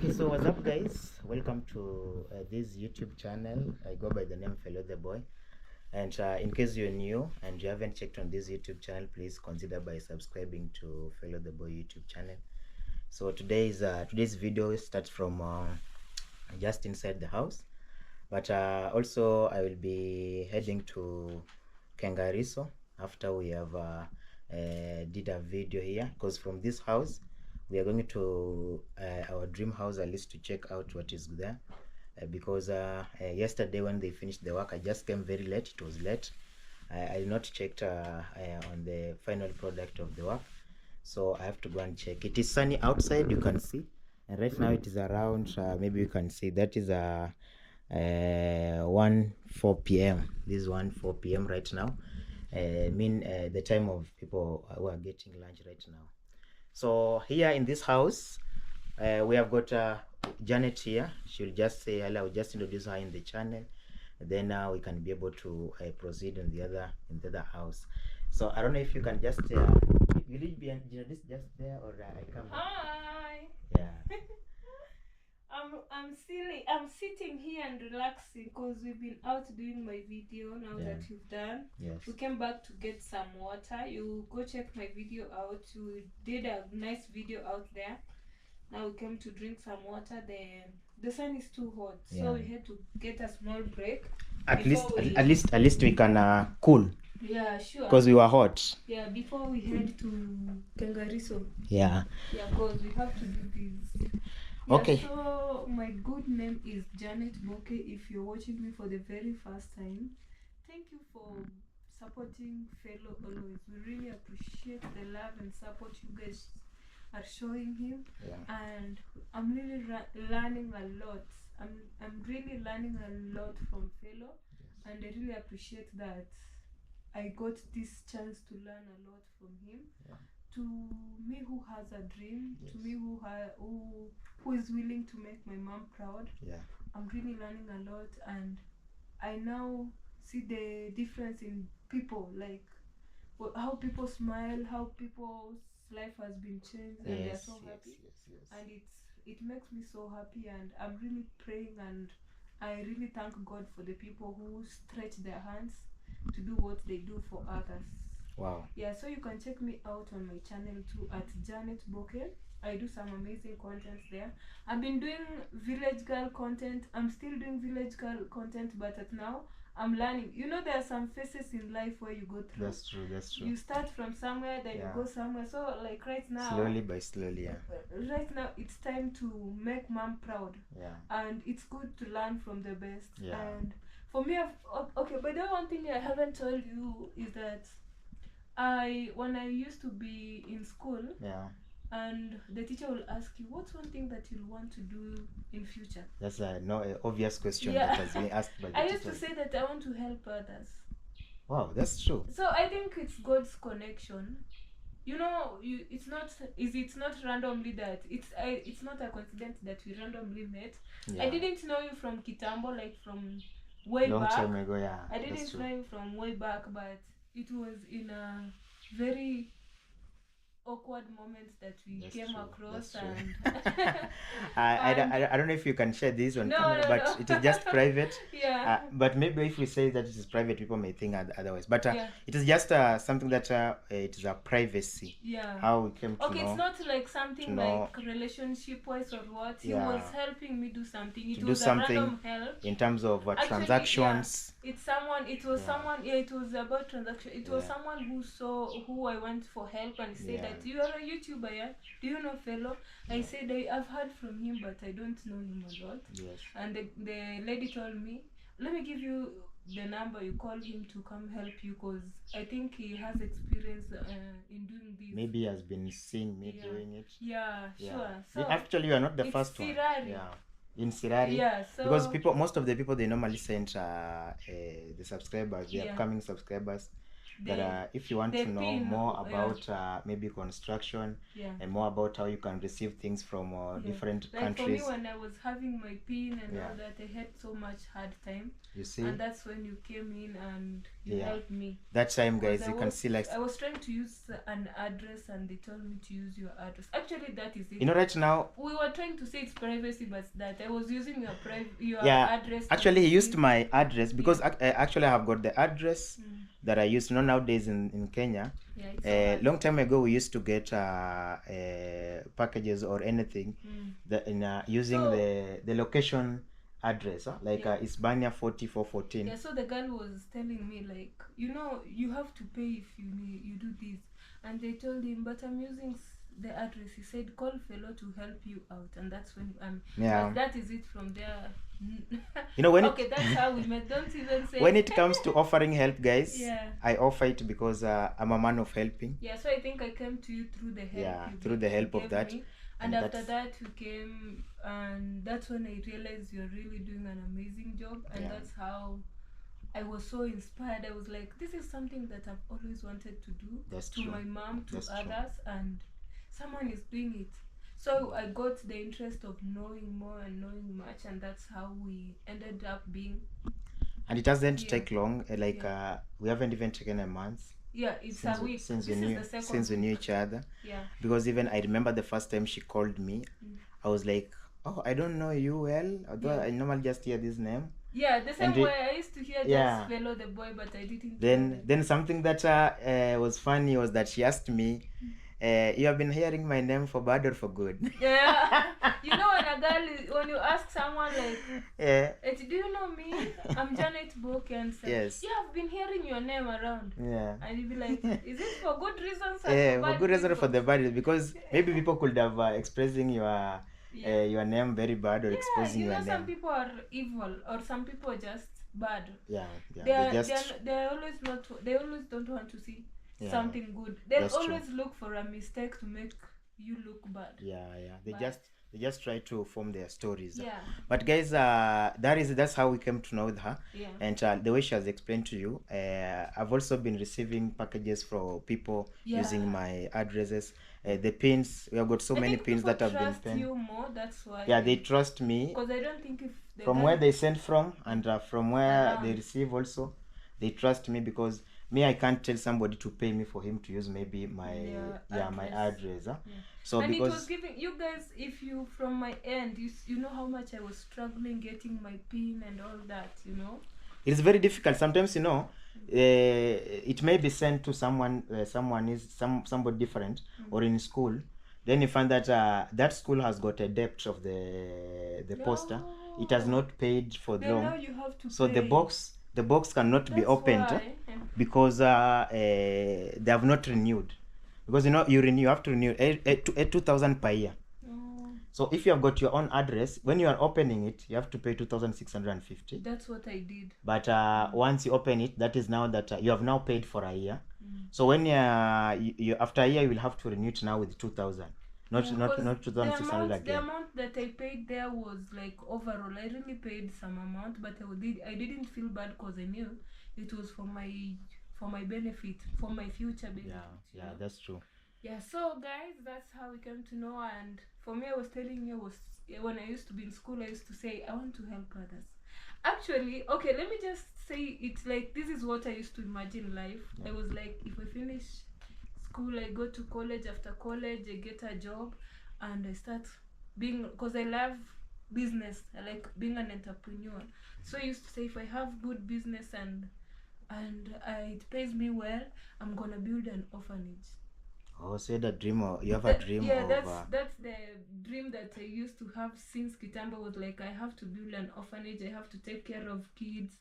Okay, so what's up, guys? Welcome to this YouTube channel. I go by the name Fellow the Boy. And in case you're new and you haven't checked on this YouTube channel, please consider by subscribing to Fellow the Boy YouTube channel. So today's video starts from just inside the house, but also I will be heading to Kengariso after we have did a video here, because from this house we are going to our dream house, at least to check out what is there, because yesterday when they finished the work, I just came very late. It was late. I not checked on the final product of the work, so I have to go and check. It is sunny outside, you can see, and right now it is around maybe you can see that is 4 p.m. This is 4 p.m. right now. The time of people who are getting lunch right now. So here in this house, we have got Janet here. She'll just say hello. I'll just introduce her in the channel, then now we can be able to proceed in the other house. So I don't know if you can just will it be introduced just there, or I come? Hi. Yeah. I'm sitting here and relaxing because we've been out doing my video now that you've done. Yes. We came back to get some water. You go check my video out. We did a nice video out there. Now we came to drink some water. The sun is too hot, so we had to get a small break. At least we can cool. Yeah, sure. Because we were hot. Yeah, before we head to Kengariso. Yeah. Yeah, because we have to do this. Yeah, okay. So my good name is Janet Boke. If you're watching me for the very first time, thank you for supporting Fellow always. We really appreciate the love and support you guys are showing him. Yeah. And I'm really learning a lot. I'm really learning a lot from Fellow, and I really appreciate that I got this chance to learn a lot from him. Yeah. To me who has a dream, yes. To me who is willing to make my mom proud. Yeah. I'm really learning a lot, and I now see the difference in people, like how people smile, how people's life has been changed, and they're so happy. Yes. And it makes me so happy, and I'm really praying, and I really thank God for the people who stretch their hands to do what they do for others. Wow. Yeah, so you can check me out on my channel too at Janet Boke. I do some amazing content there. I've been doing village girl content. I'm still doing village girl content, but now I'm learning. You know, there are some phases in life where you go through. That's true. You start from somewhere, then you go somewhere. So like right now, slowly by slowly, yeah. Right now it's time to make mom proud. Yeah. And it's good to learn from the best. Yeah. And for me, okay, but the one thing I haven't told you is that when I used to be in school, and the teacher will ask you, what's one thing that you'll want to do in future? That's an obvious question that has been asked by the teacher. I used to say that I want to help others. Wow, that's true. So I think it's God's connection. You know, it's not randomly that it's not a coincidence that we randomly met. Yeah. I didn't know you from Kitambo, like from way long back. Time ago, yeah. I didn't know you from way back, but it was in a very awkward moments that we came across. And I don't know if you can share this on camera, but it is just private. Yeah. But maybe if we say that it is private, people may think otherwise. But it is just something that it is a privacy. Yeah. How we came to know. Okay, it's not like something like relationship wise or what. He was helping me do something. It was a random help. In terms of transactions. Yeah. It was about transaction. It was someone who saw who I went for help and said that you are a YouTuber, yeah? Do you know Fellow? I said I've heard from him, but I don't know him a lot. Yes. And the lady told me, let me give you the number, you call him to come help you, because I think he has experience in doing this. Maybe he has been seeing me doing it. Yeah, sure. So actually, you are not the first Sirari. One. Yeah. In Sirari. Yeah, so because most of the people, they normally send the subscribers, the upcoming subscribers. that if you want the to know pin, more yeah. about maybe construction Yeah. and more about how you can receive things from different Like countries. for me, when I was having my pin and Yeah. all that, I had so much hard time. You see, And that's when you came in and you Yeah. helped me. that time, Because guys, you can see, like, I was trying to use an address and they told me to use your address. Actually, that is it. you know, right now, We were trying to say it's privacy, but that I was using your Yeah, address. actually, he used to my address because actually I have got the address Mm. that I used. You know, nowadays in Kenya, Yeah, it's so hard. long time ago we used to get packages or anything in using So- the location address, like Yeah. Hispania 4414. Yeah, so the girl was telling me like, you know, you have to pay if you do this, and they told him, but I'm using the address. He said, call fellow to help you out, and that's when Yeah. but that is it from there. You know, when okay, that's how we met. Don't even say when it comes to offering help, guys, Yeah. I offer it because I'm a man of helping. Yeah, so I think I came to you through the help. Yeah, you through the help of gave that. me. And And after that, you came, and that's when I realized you're really doing an amazing job. And Yeah. that's how I was so inspired. I was like, this is something that I've always wanted to do. That's to true. my mom, to That's true. others, and someone is doing it. So I got the interest of knowing more and knowing much, and that's how we ended up being. And it doesn't Yeah. take long. We haven't even taken a month. Yeah, it's since a week. since this we knew is the second since we knew each other. Yeah. Because even I remember the first time she called me, I was like, oh, I don't know you well, although Yeah. I normally just hear this name. Yeah, the same And way I used to hear Yeah. just Fellow the boy, but I didn't. Then something that was funny was that she asked me, you have been hearing my name for bad or for good? Yeah, you know when you ask someone like, Yeah. do you know me? I'm Janet Boke, and say, Yes. yeah, I've been hearing your name around. Yeah. And you'd be like, is it for good reasons? Or Yeah, for for bad good reason or for reasons? the bad, because maybe people could have expressing your name very bad or Yeah, exposing you know, your some name. people are evil, or some people are just bad. Yeah, They yeah. are, They just they are always not. They always don't want to see Yeah, something good. They that's true. always look for a mistake to make you look bad. yeah. They But- just try to form their stories. Yeah. But guys, that's how we came to know with her. Yeah. And the way she has explained to you, I've also been receiving packages for people Yeah. using my addresses. The pins, we have got so many pins that have been trust pinned. you more. That's why. Yeah, they trust me Because I don't think if the from guy- where they send from and from where Around. they receive also. They trust me because me, I can't tell somebody to pay me for him to use maybe my my address. Huh? Yeah. So and because it was giving you guys, if you from my end, you know how much I was struggling getting my pin and all that, you know. it's very difficult sometimes, it may be sent to someone, somebody different, or in school. Then you find that that school has got a debt of the poster. It has not paid for Then now long, you have to so pay. the box cannot be That's opened why. because they have not renewed. Because you have to renew 2,000 per year. Oh, So if you have got your own address, when you are opening it, you have to pay 2,650. that's what I did. But once you open it, that is now that you have now paid for a year. Mm. So when you after a year, you will have to renew it now with 2,000, not Yeah, not 'cause 2,600 the again. amount that I paid there was like overall. I really paid some amount, but I didn't feel bad because I knew it was for my benefit, for my future benefit. you know? That's true. Yeah, so guys, that's how we came to know. And for me, I was telling you, when I used to be in school, I used to say I want to help others. Actually, okay, let me just say it's like this is what I used to imagine life. I was like, if I finish school, I go to college. After college, I get a job, and I start being, because I love business. I like being an entrepreneur. So I used to say, if I have good business and it pays me well, I'm gonna build an orphanage. Oh, so you have a dream Yeah, of that's the dream that I used to have since Kitambo. Was like, I have to build an orphanage, I have to take care of kids,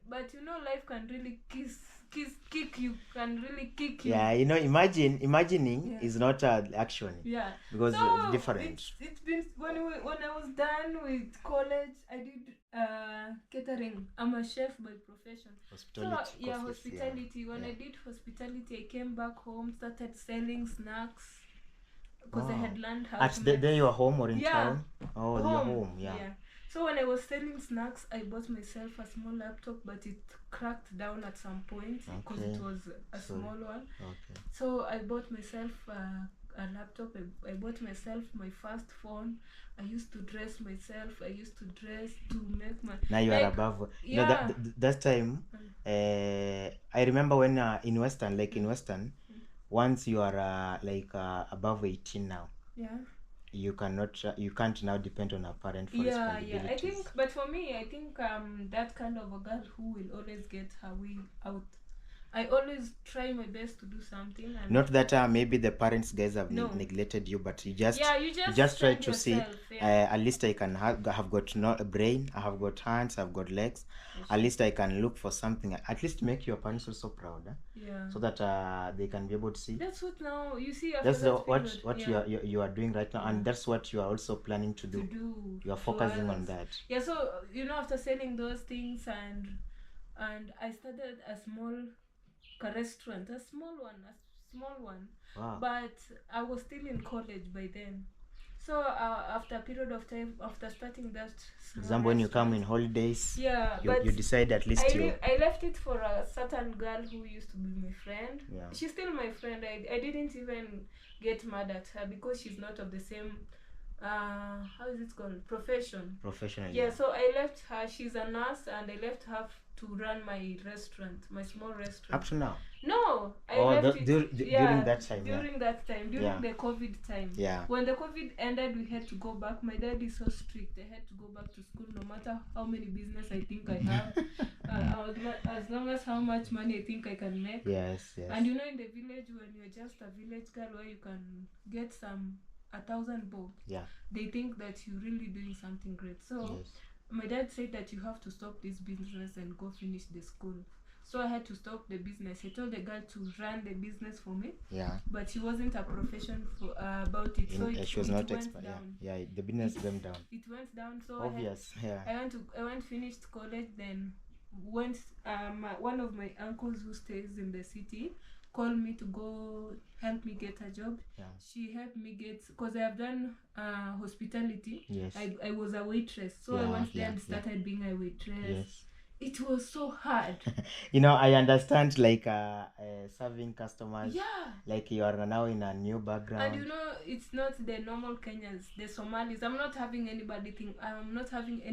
but life can really kick you, can really kick you. Yeah, imagining Yeah. is not action. Yeah, Because so it's different. It's been when I was done with college, I did catering. I'm a chef by profession. Hospitality. So courses, hospitality. When I Yeah. did hospitality, I came back home, started selling snacks because I Wow. had learned how At to there you are home or in Yeah. town? Oh, you're home. Yeah. So when I was selling snacks, I bought myself a small laptop, but it cracked down at some point because Okay. it was a So- small one. Okay. So I bought myself a laptop. I bought myself my first phone. I used to dress myself. I used to dress to make my. Now you are Like, above. yeah. That time, I remember when in Western, once you are above 18 now, Yeah. you can't now depend on a parent for Yeah. responsibilities. I think, but for me, I think that kind of a girl who will always get her way out. I always try my best to do something. And Not that maybe the parents guys have No. neglected you, but you just you just try stand to see. yourself, yeah. At least I can have got not a brain. I have got hands. I've got legs. Yes. At least I can look for something. At least make your parents also proud, Yeah. so that they can be able to see. That's what now you see after That's that what period, you are doing right now, and that's what you are also planning to do. You are to focusing on others. that. Yeah, so after selling those things and I started a small restaurant, a small one. Wow. But I was still in college by then. So after a period of time, after starting that small Example, when you come in restaurant, holidays, yeah, you but decide at least I left it for a certain girl who used to be my friend. Yeah. She's still my friend. I didn't even get mad at her because she's not of the same how is it called, professionally. Yeah, so I left her. She's a nurse, and I left her to run my restaurant, my small restaurant. Up to now. No, I left it during that time. During that time, during the COVID time. Yeah. When the COVID ended, we had to go back. My dad is so strict. I had to go back to school, no matter how many business I think I have, as long as how much money I think I can make. Yes. And in the village, when you're just a village girl, where you can get 1,000 bob, Yeah. they think that you're really doing something great. So Yes. my dad said that you have to stop this business and go finish the school. So I had to stop the business. I told the girl to run the business for me. Yeah. But she wasn't a profession about it. So she was not went expert. down. Yeah. The business went down. It went down. So Obvious. I went finished college, then went one of my uncles who stays in the city called me to go help me get a job. Yeah. She helped me get, because I have done hospitality. Yes. I was a waitress, so I went there and started being a waitress. Yes. It was so hard. I understand, serving customers. Yeah. Like you are now in a new background. And it's not the normal Kenyans, the Somalis. I'm not having any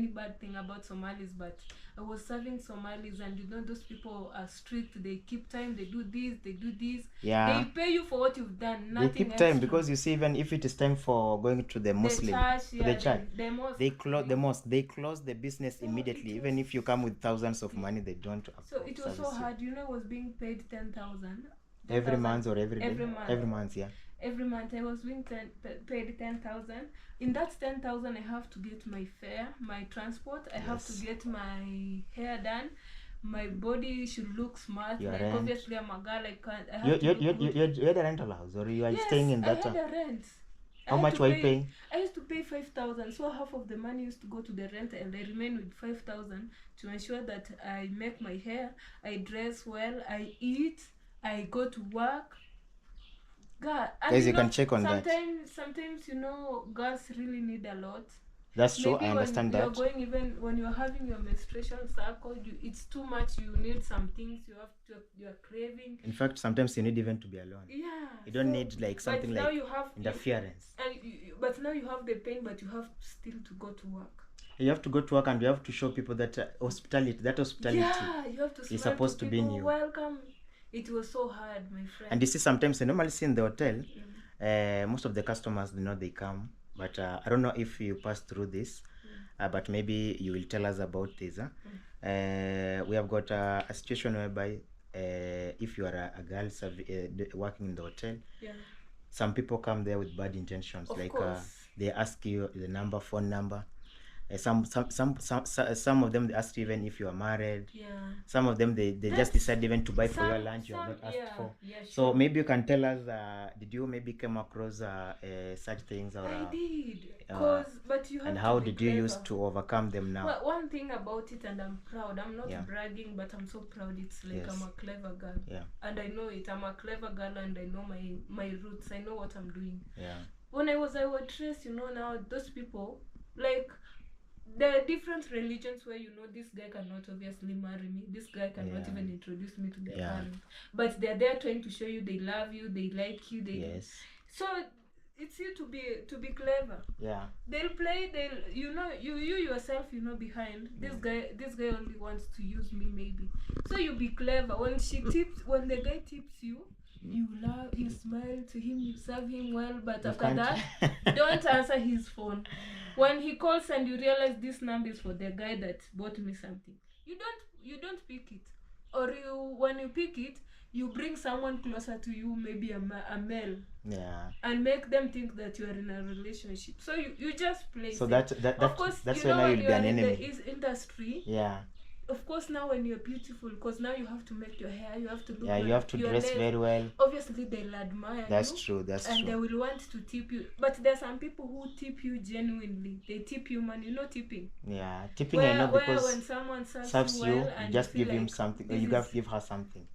bad thing about Somalis, but I was serving Somalis, and those people are strict. They keep time. They do this. Yeah. They pay you for what you've done. Nothing They keep extra. time, because you see, even if it is time for going to the Muslim, the church, the mosque. they close the mosque. They close the business immediately. Even if you come with thousands of money, they don't. So it was so hard. I was being paid 10,000 every month or every day. Every month. Every month, yeah. Every month I was being paid 10,000. In that 10,000, I have to get my fare, my transport. I have to get my hair done. My body should look smart. Obviously, I'm a girl. I have you had a rental house, or you are staying in that? I had a rent. How much were you paying? I used to pay 5,000. So half of the money used to go to the rent, and I remain with 5,000 to ensure that I make my hair, I dress well, I eat, I go to work. God, and guys, you can check on sometimes girls really need a lot. That's true. Maybe I understand that. When you're having your menstruation cycle, it's too much. You need some things. You're craving. In fact, sometimes you need even to be alone. Yeah. You don't need something like interference. But now you have the pain, but you have still to go to work. You have to go to work, and you have to show people that hospitality. Yeah, you have to is supposed to be in you. Welcome. It was so hard, my friend. And you see, sometimes I normally see in the hotel, most of the customers, they come. But I don't know if you pass through this, but maybe you will tell us about this. We have got a situation whereby if you are a girl working in the hotel, some people come there with bad intentions. They ask you the phone number. Some of them, they ask you even if you are married. Yeah. Some of them, they just decide even to buy for your lunch you have not asked for. Yeah, sure. So maybe you can tell us, did you maybe come across such things? Or, I did. But you have and how to be did you clever. use to overcome them now? Well, one thing about it, and I'm proud. I'm not bragging, but I'm so proud. It's like I'm a clever girl. Yeah. And I know it. I'm a clever girl, and I know my roots. I know what I'm doing. Yeah. When I was a waitress, now those people, there are different religions where you know this guy cannot obviously marry me, this guy cannot Yeah. even introduce me to their Yeah. parents, but they're there trying to show you they love you, they like you, they Yes. so it's you to be clever. Yeah. They'll play, they'll you know you yourself, you know, behind this guy only wants to use me maybe, so you be clever. When the guy tips you, you laugh, you smile to him, you serve him well, but You after can't- that don't answer his phone. When he calls and you realize this number is for the guy that bought me something, you don't pick it, or when you pick it, you bring someone closer to you, maybe a male, Yeah. and make them think that you are in a relationship. So you just play So safe. that Of course, that's you when know now when you'll you be are an in enemy. the industry, Yeah. of course now when you're beautiful, because now you have to make your hair, you have to look Yeah, you like have to your dress nails. very well. Obviously they'll admire That's you, true. That's and they true. will want to tip you. But there's some people who tip you genuinely. They tip you money, you know, tipping. Yeah. Tipping, I know, Where because when someone serves you you, well, you and just feel give him like something. this You is- have to give her something.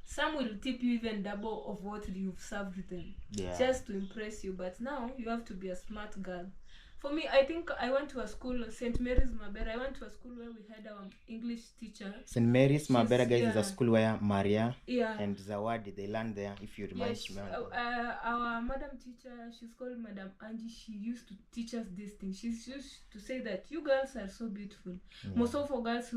some will tip you even double of what you've served them, Yeah. just to impress you. But now you have to be a smart girl. For me, I think I went to a school, St. Mary's Mabera. I went to a school where we had our English teacher. St. Mary's Mabera, guys, is yeah. a school where Maria Yeah. and Zawadi, they learn there, if you remind Yes, me. our madam teacher, she's called Madam Angie. She used to teach us this thing. She used to say that you girls are so beautiful. Most of our girls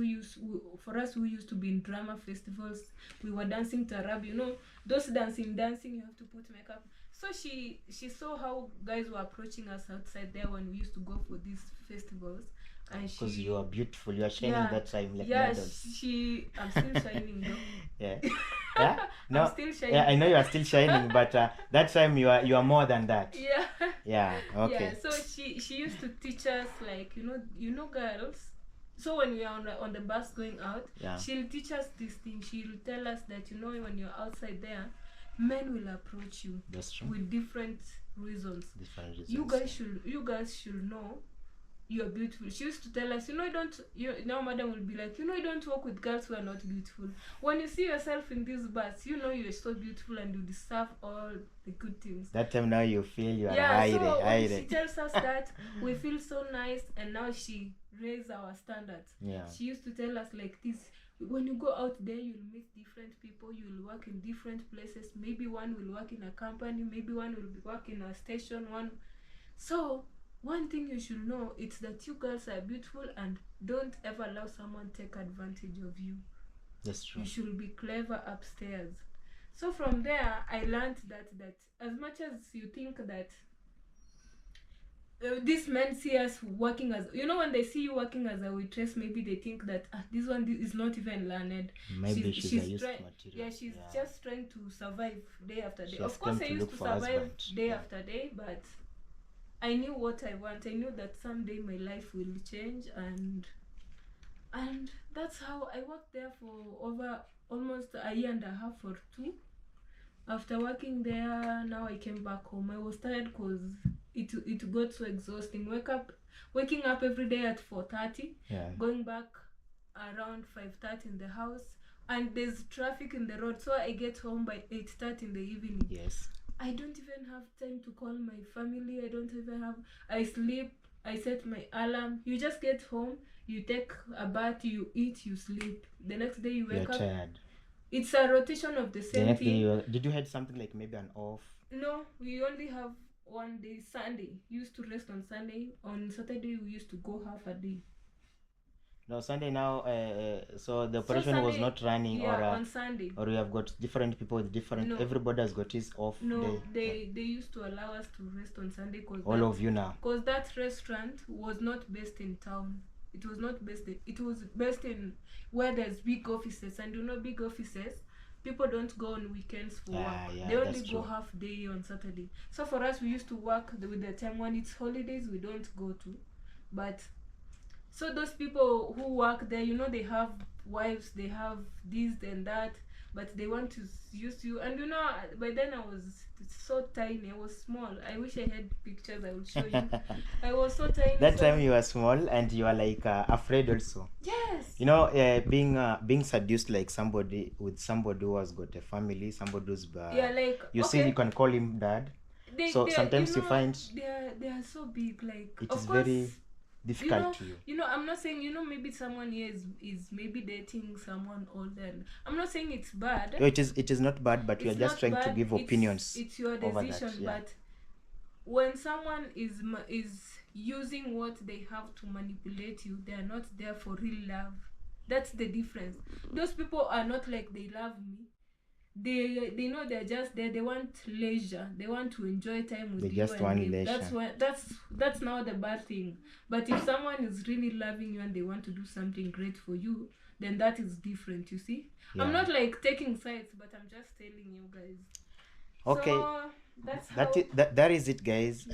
for us who used to be in drama festivals, we were dancing tarab. You know, those dancing, you have to put makeup. So she saw how guys were approaching us outside there when we used to go for these festivals, and Because you are beautiful, you are shining that time like yeah, medals. I'm still shining though. Yeah. Yeah. No. I'm still shining. Yeah, I know you are still shining, but that time you are more than that. Yeah. Yeah. Okay. Yeah. So she used to teach us, like, you know girls. So when we are on the bus going out, Yeah. she'll teach us this thing. She'll tell us that, you know, when you're outside there, men will approach you That's true. with different reasons. Different reasons. You guys should know you're beautiful. She used to tell us, now madam will be like, you don't walk with girls who are not beautiful. When you see yourself in this bus, you know you're so beautiful and you deserve all the good things. That time now you feel you are So when she hiding. tells us that, we feel so nice, and now she raised our standards. Yeah. She used to tell us like this: when you go out there, you'll meet different people, you'll work in different places. Maybe one will work in a company, maybe one will work in a station, one thing you should know is that you girls are beautiful, and don't ever allow someone take advantage of you. That's true. You should be clever upstairs. So from there, I learned that as much as you think that these men see us working as, when they see you working as a waitress, maybe they think that this one is not even learned. Maybe she's a used material. Yeah, she's just trying to survive day after day. She Of course, I used to survive husband. day after day, but I knew what I want. I knew that someday my life will change, and that's how I worked there for over almost a year and a half or two. After working there, now I came back home. I was tired because it got so exhausting. Waking up every day at 4:30, going back around 5:30 in the house, and there's traffic in the road, so I get home by 8:30 in the evening. Yes. I don't even have time to call my family. I sleep, I set my alarm. You just get home, you take a bath, you eat, you sleep. The next day you wake up. You're tired. It's a rotation of the The same next thing. day did you had something like maybe an off? No, we only have one day, Sunday. Used to rest on Sunday. On Saturday we used to go half a day. No, Sunday now, so the operation was not running, on Sunday. Or you have got different people with different. No. Everybody has got his off day. They used to allow us to rest on Sunday of you now. Because that restaurant was not based in town. It was based in where there's big offices, and big offices, people don't go on weekends for work. They only go half day on Saturday. So for us, we used to work with the time when it's holidays, we don't go to. But so those people who work there, they have wives, they have this and that, but they want to use you. And by then I was so tiny, I was small. I wish I had pictures I would show you. I was so tiny. That time you were small and you were like afraid also. Yes. Being seduced like somebody who has got a family, somebody who's see you can call him dad. Sometimes you find they are so big, like it is very difficult to you. You know, I'm not saying, maybe someone here is maybe dating someone older. I'm not saying it's bad. No, it is not bad, but we are It's just not trying to bad. give opinions. It's your over that, decision, yeah. but when someone is using what they have to manipulate you, they are not there for real love. That's the difference. Those people are not like they love me. They know they're just there. They want leisure. They want to enjoy time with They you. just want leisure. That's why that's not the bad thing. But if someone is really loving you and they want to do something great for you, then that is different. You see, Yeah. I'm not like taking sides, but I'm just telling you guys. Okay. So that is it, guys.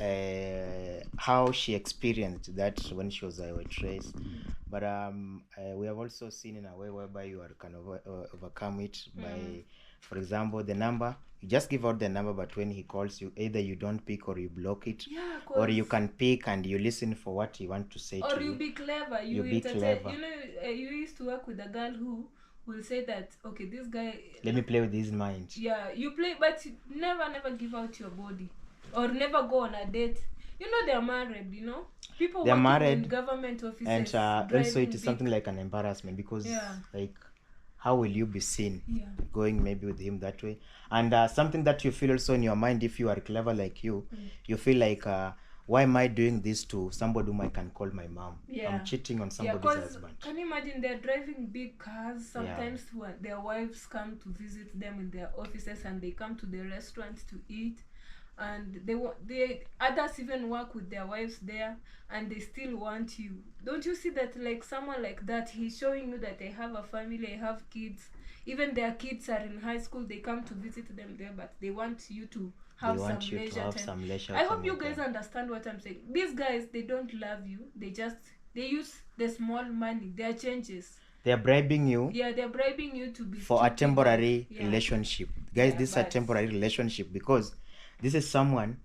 How she experienced that when she was a waitress. But we have also seen in a way whereby you are kind of overcome it by, for example, the number. You just give out the number, but when he calls you, either you don't pick or you block it, or you can pick and you listen for what he wants to say to you. Or you be clever. You be clever. You know, you used to work with a girl who will say that, okay, this guy, let me play with his mind. Yeah, you play, but never give out your body, or never go on a date. You know, they're married. You know, people they're working married in government offices, and also it is something like an embarrassment, because like, how will you be seen going maybe with him that way? And something that you feel also in your mind, if you are clever like you feel like, why am I doing this to somebody whom I can call my mom? I'm cheating on somebody's husband. Can you imagine, they're driving big cars sometimes when their wives come to visit them in their offices, and they come to the restaurants to eat, and they others even work with their wives there, and they still want you. Don't you see that, like, someone like that, he's showing you that they have a family, they have kids, even their kids are in high school, they come to visit them there, but they want you to have some leisure time. I hope you guys understand what I'm saying. These guys, they don't love you. They use the small money, their changes. They're bribing you. Yeah, they're bribing you to be for a temporary relationship. Guys, this is a temporary relationship, because this is someone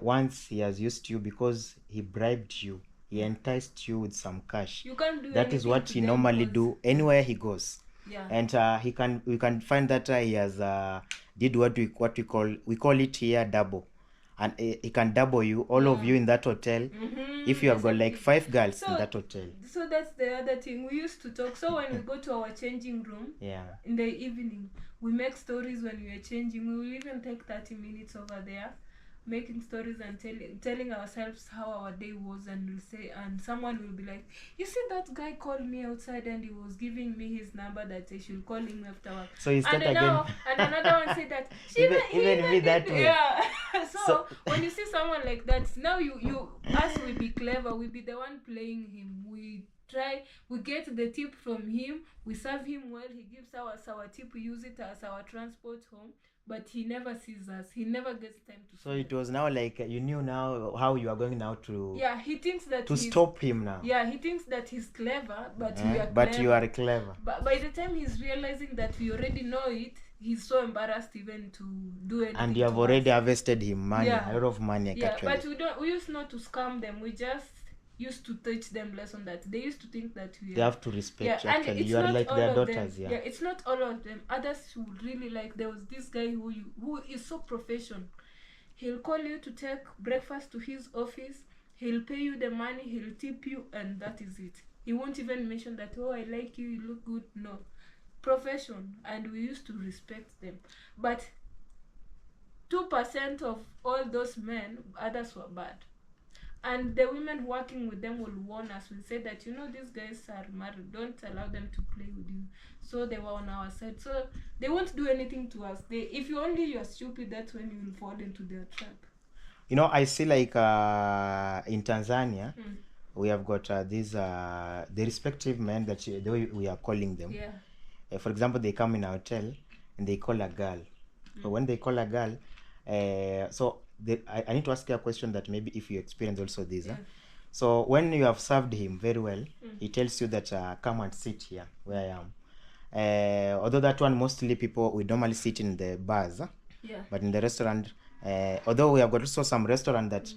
once he has used you because he bribed you. He enticed you with some cash. You can't do that is what he normally do anywhere he goes. Yeah. And we can find that he has did what we call it here double, and he can double you, all of you in that hotel. If you have got like 5 girls in that hotel. So that's the other thing we used to talk. So when we go to our changing room in the evening, we make stories when we are changing. We will even take 30 minutes over there making stories and telling ourselves how our day was, and we'll say, and someone will be like, you see, that guy called me outside and he was giving me his number that I should call him after work. So you start and again. And another one said that even me that way. Yeah. so when you see someone like that, now you us will be clever, we'll be the one playing him. We get the tip from him, we serve him well, he gives us our tip, we use it as our transport home, but he never sees us, he never gets time to so it was now like you knew now how you are going now to he thinks that to stop him now. He thinks that he's clever, but we are but clever. you are clever. But by the time he's realizing that we already know it, he's so embarrassed even to do anything. And you have already harvested him money, a lot of money. But we used not to scam them, we just used to teach them lesson that they used to think that they have to respect you. Actually, and you are like their daughters. It's not all of them. Others who really like, there was this guy who is so professional. He'll call you to take breakfast to his office, he'll pay you the money, he'll tip you, and that is it. He won't even mention that, oh, I like you, you look good. No, profession. And we used to respect them. But 2% of all those men, others were bad. And the women working with them will warn us, will say that, these guys are married, don't allow them to play with you. So they were on our side. So they won't do anything to us. If you are stupid, that's when you will fall into their trap. I see like in Tanzania, we have got these the respective men that the way we are calling them. Yeah. For example, they come in a hotel and they call a girl. So when they call a girl, I need to ask you a question that maybe if you experience also this. So when you have served him very well, he tells you that come and sit here where I am. Although that one, mostly people, we normally sit in the bars. But in the restaurant, although we have got also some restaurant that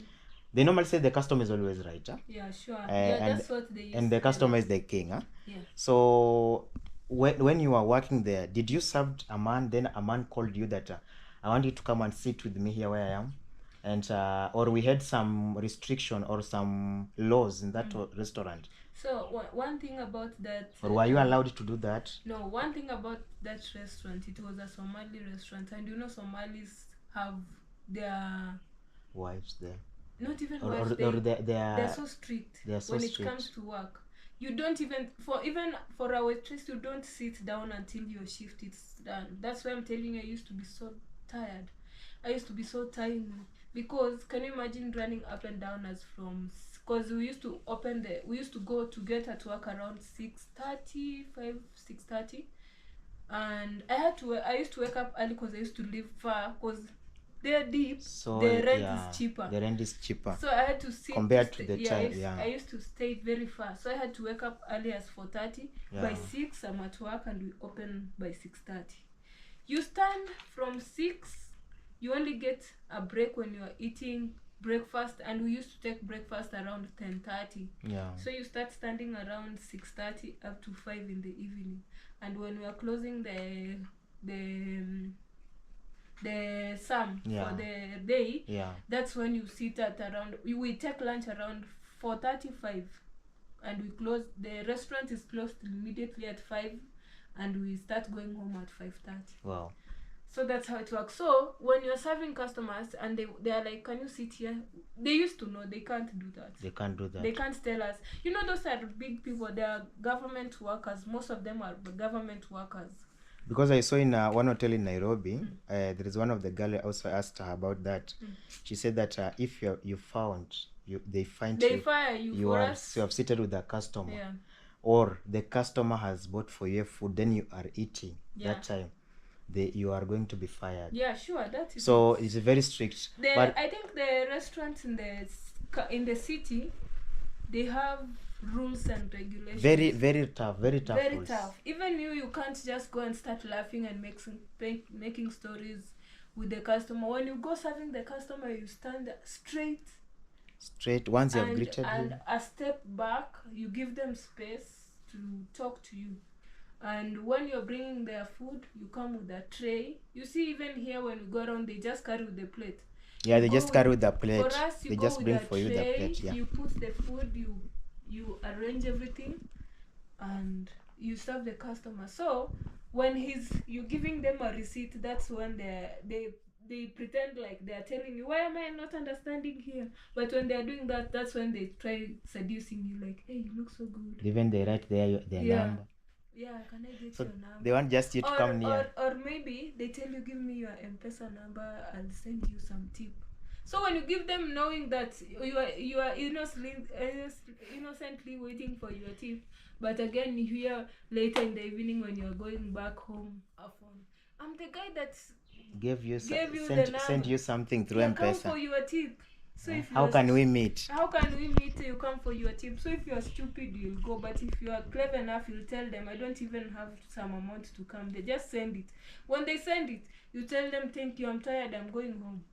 they normally say the customer is always right. Yeah, sure. That's what they use. And the customer is the king. Yeah. So when you are working there, did you serve a man, then a man called you that I want you to come and sit with me here where I am? and or we had some restriction or some laws in that restaurant, So one thing about that, or were you allowed to do that? no, one thing about that restaurant, it was a Somali restaurant, and you know Somalis have their Wives there, not even or wives, they're so strict they are so when it strict. comes to work. You don't even for our waitress, you don't sit down until your shift is done. That's why I'm telling you, I used to be so tired. I used to be so tired because can you imagine running up and down as from, because we used to go to get at work around 6:30, and I used to wake up early because I used to live far, because they're deep, So the rent is cheaper. The rent is cheaper. So I had to sit compared to the time. I used to stay very far, so I had to wake up early as 4:30. By 6 I'm at work and we open by 6:30. You stand from 6, you only get a break when you're eating breakfast, and we used to take breakfast around 10:30. So you start standing around 6:30 up to 5 in the evening, and when we are closing the sum for the day, that's when you sit at around, we take lunch around 4:35, and we close, the restaurant is closed immediately at 5, and we start going home at 5:30. Wow. So that's how it works. So when you're serving customers and they are like, can you sit here, they used to know they can't do that. They can't do that. They can't tell us, you know, those are big people, they are government workers, most of them are government workers. Because I saw in one hotel in Nairobi, there is one of the girl, I also asked her about that. She said that if they fire you you for are us. you have seated with the customer, Yeah. or the customer has bought for you food, then you are eating Yeah. that time, you are going to be fired. Yeah, sure, that is So it's very strict. But I think the restaurants in the city, they have rules and regulations. very tough Very rules. tough. Even you can't just go and start laughing and making stories with the customer. When you go serving the customer, you stand straight Once you have greeted and him, a step back, you give them space to talk to you. And when you're bringing their food, you come with a tray. You see, even here when we go around, they just carry with the plate. they just carry with the plate. For us, you they go just with bring a for you the tray, plate. you put the food, you arrange everything, and you serve the customer. So when you giving them a receipt, that's when they pretend like they are telling you, why am I not understanding here? But when they are doing that, that's when they try seducing you, like, hey, you look so good. Even they write their number. Yeah, can I get So your number? they want just you to come near. Or maybe they tell you, give me your M-Pesa number, I'll send you some tip. So when you give them, knowing that you are innocently waiting for your tip, but again you hear later in the evening when you're going back home, I'm the guy that gave you sent you something through M-Pesa. Come M-Pesa. for your tip. So if how can we meet? How can we meet? You come for your tip. So if you're stupid, you'll go. But if you are clever enough, you'll tell them, I don't even have some amount to come. They just send it. When they send it, you tell them, thank you, I'm tired, I'm going home.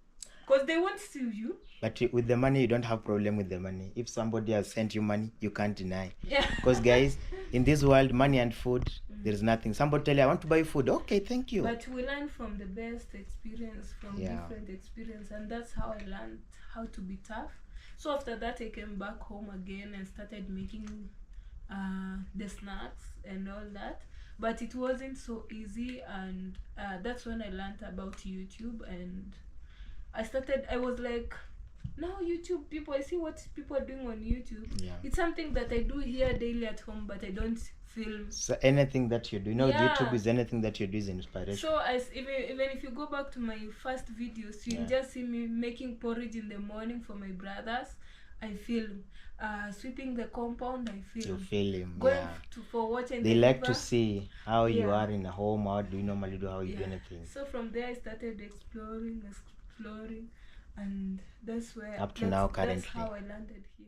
Because they won't sue you. But with the money, you don't have problem with the money. If somebody has sent you money, you can't deny. Yeah. Because guys, in this world, money and food, there is nothing. Somebody tell you, I want to buy food. Okay, thank you. But we learn from the best experience, from different experience. And that's how I learned how to be tough. So after that, I came back home again and started making the snacks and all that. But it wasn't so easy, and that's when I learned about YouTube. And I was like, now YouTube people, I see what people are doing on YouTube. It's something that I do here daily at home, but I don't film. So anything that you do, YouTube is anything that you do is inspiration. So even if you go back to my first videos, you'll just see me making porridge in the morning for my brothers. I film. Sweeping the compound, I film. You film. Going for watching. They like to see how you are in a home. How do you normally do? How you do anything? So from there, I started exploring, and that's where up to now currently. That's how I landed here.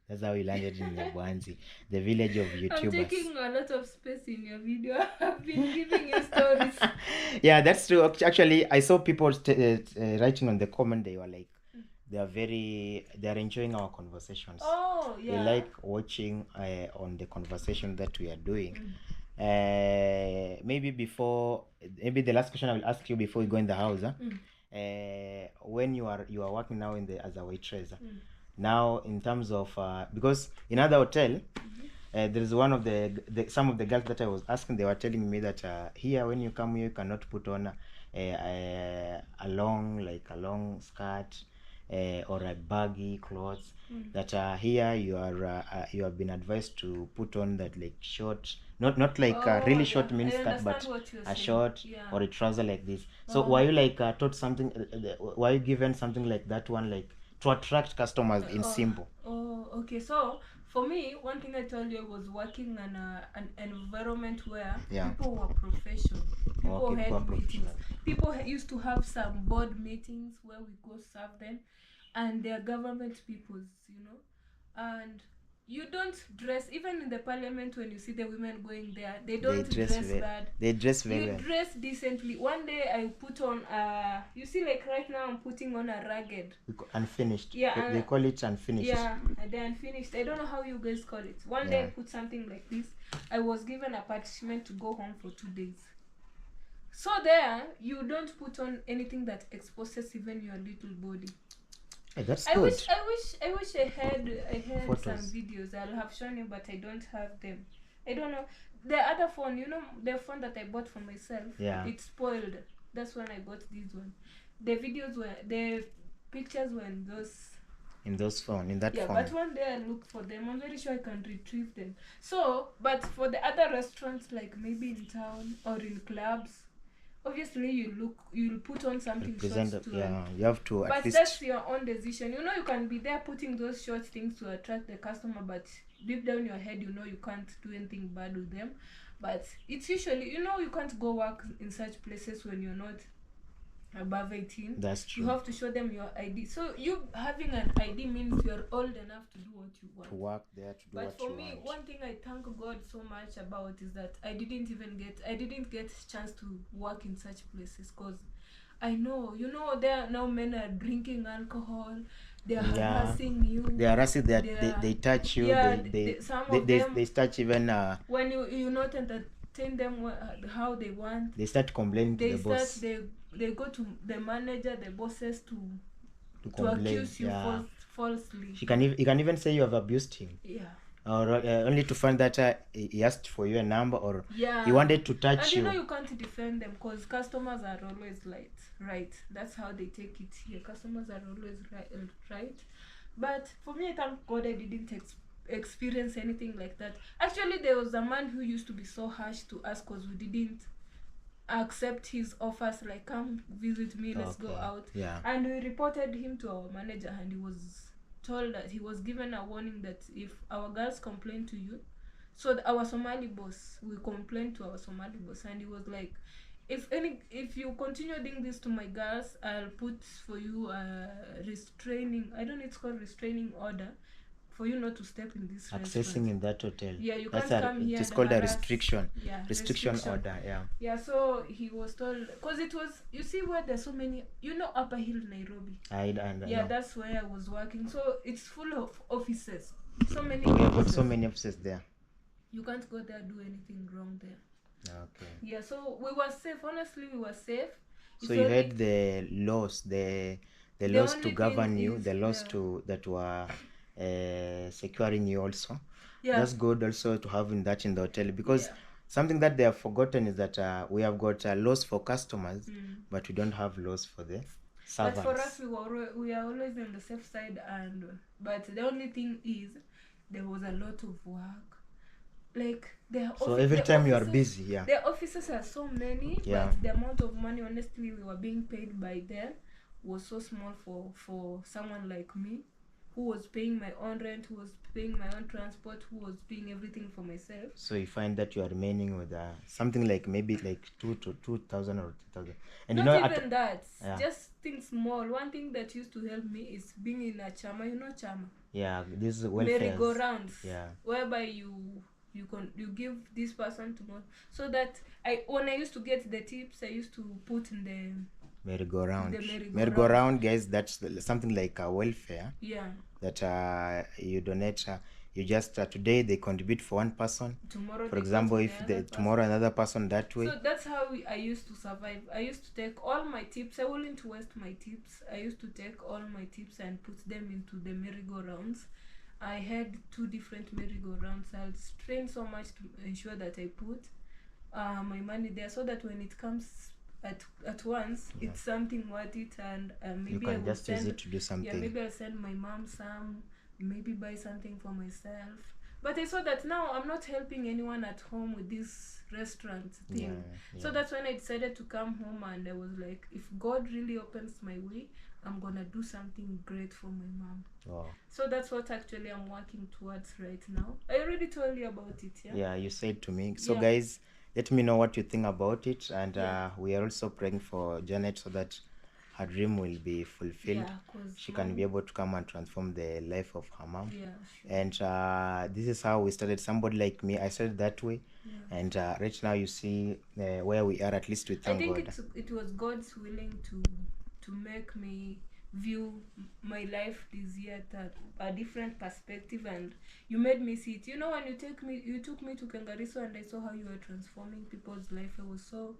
That's how we landed in Nyabwanzi, the village of YouTubers. I'm taking a lot of space in your video. I've been giving you stories. Yeah, that's true. Actually, I saw people writing on the comment. They were like, they are enjoying our conversations. Oh, yeah. They like watching on the conversation that we are doing. Maybe the last question I will ask you before we go in the house. when you are working now in the as a waitress. Now in terms of because in other hotel, there is one of the some of the girls that I was asking, they were telling me that here when you come here you cannot put on a long skirt or a baggy clothes. That here you have been advised to put on that like short, not like really short I mini skirt, understand but what you're a saying. short Yeah. or a trouser like this. So were you like taught something, were you given something like that one, like to attract customers in Simbo? Oh, okay. So for me, one thing I told you was working in an environment where Yeah. people were professional. People Okay, people are had meetings. professional. People used to have some board meetings where we go serve them, and they are government peoples, and you don't dress, even in the parliament when you see the women going there, they don't dress bad. They dress very You well. dress decently. One day I put on you see, like right now I'm putting on a ragged. Unfinished. Yeah, They call it unfinished. Yeah, the unfinished. I don't know how you guys call it. One day I put something like this. I was given a punishment to go home for 2 days. So there, you don't put on anything that exposes even your little body. Hey, that's I good. wish I had Photos. some videos. I'll have shown you, but I don't have them. I don't know. The other phone, the phone that I bought for myself, it spoiled. That's when I bought this one. The pictures were in that phone. Yeah, but one day I look for them. I'm very sure I can retrieve them. So, but for the other restaurants, like maybe in town or in clubs, obviously you'll put on something short to you have to but at least. that's your own decision. You can be there putting those short things to attract the customer, but deep down your head, you can't do anything bad with them. But it's usually, you can't go work in such places when you're not above 18. That's true. You have to show them your ID. So you having an ID means you're old enough to do what you want. To work there, to do but what for you me, want. one thing I thank God so much about is that I didn't get chance to work in such places, because I know, there are now men are drinking alcohol, they are harassing you. They harass you, they touch you, they start even when you not entertain them how they want, they start complaining to the boss. They go to the manager, the bosses to complain, accuse you falsely. You can even say you have abused him. Yeah. Or only to find that he asked for your number, or he wanted to touch and you. You can't defend them, because customers are always right. That's how they take it here. Customers are always right. But for me, I thank God I didn't experience anything like that. Actually, there was a man who used to be so harsh to us because we didn't accept his offers, like, come visit me, let's go out. Yeah. And we reported him to our manager, and he was told that he was given a warning that if our girls complain to you, so our Somali boss, we complained to our Somali boss, and he was like, if you continue doing this to my girls, I'll put for you a restraining, I don't know, it's called restraining order, for you not to step in this accessing restaurant. In that hotel. Yeah, you can't come here. It's called a harass. restriction. Yeah, restriction order. Yeah, so he was told, because it was, you see where there's so many, Upper Hill, Nairobi. I know. That's where I was working. So it's full of offices. So many We've got offices. so many offices there. You can't go there, do anything wrong there. Okay. Yeah, so we were safe. Honestly, we were safe. So you had the laws, the laws to govern you, the laws that were securing you also. Yeah. That's good also to have in the hotel, because something that they have forgotten is that we have got laws for customers, but we don't have laws for the servants. But for us, we are always on the safe side, but the only thing is there was a lot of work. Like so every time you are busy, the offices are so many, but the amount of money, honestly, we were being paid by them was so small for someone like me, who was paying my own rent, who was paying my own transport, who was doing everything for myself. So you find that you are remaining with something like maybe like 2,000 or 3,000, and not even that. Just things small. One thing that used to help me is being in a chama. Chama. Yeah, this is welfare. Merry-go-rounds. Yeah. Whereby you give this person tomorrow, so that when I used to get the tips, I used to put in the merry-go-round. Merry-go-round, guys, that's something like a welfare. Yeah. That you donate. You just today they contribute for one person. Tomorrow, For they example, go to if the the, other person. tomorrow another person that way. So that's how I used to survive. I used to take all my tips. I wouldn't waste my tips. I used to take all my tips and put them into the merry-go-rounds. I had 2 different merry-go-rounds. I'll strain so much to ensure that I put my money there, so that when it comes at once, Yeah. it's something worth it, and maybe You I can will just use send, it to do something. yeah, maybe I'll send my mom some, maybe buy something for myself. But I saw that now I'm not helping anyone at home with this restaurant thing. So that's when I decided to come home, and I was like, if God really opens my way, I'm gonna do something great for my mom. Wow. So that's what actually I'm working towards right now. I already told you about it, yeah? Yeah, you said to me. So Yeah. guys, let me know what you think about it, and Yeah. we are also praying for Janet so that her dream will be fulfilled. Yeah, 'cause She can be able to come and transform the life of her mom. Yeah, sure. And this is how we started. Somebody like me, I started that way. Yeah. And right now you see where we are. At least we I thank think God. it was God's willing to make me view my life this year at a different perspective, and you made me see it. You know, when you took me to Kangariso, and I saw how you were transforming people's life, I was so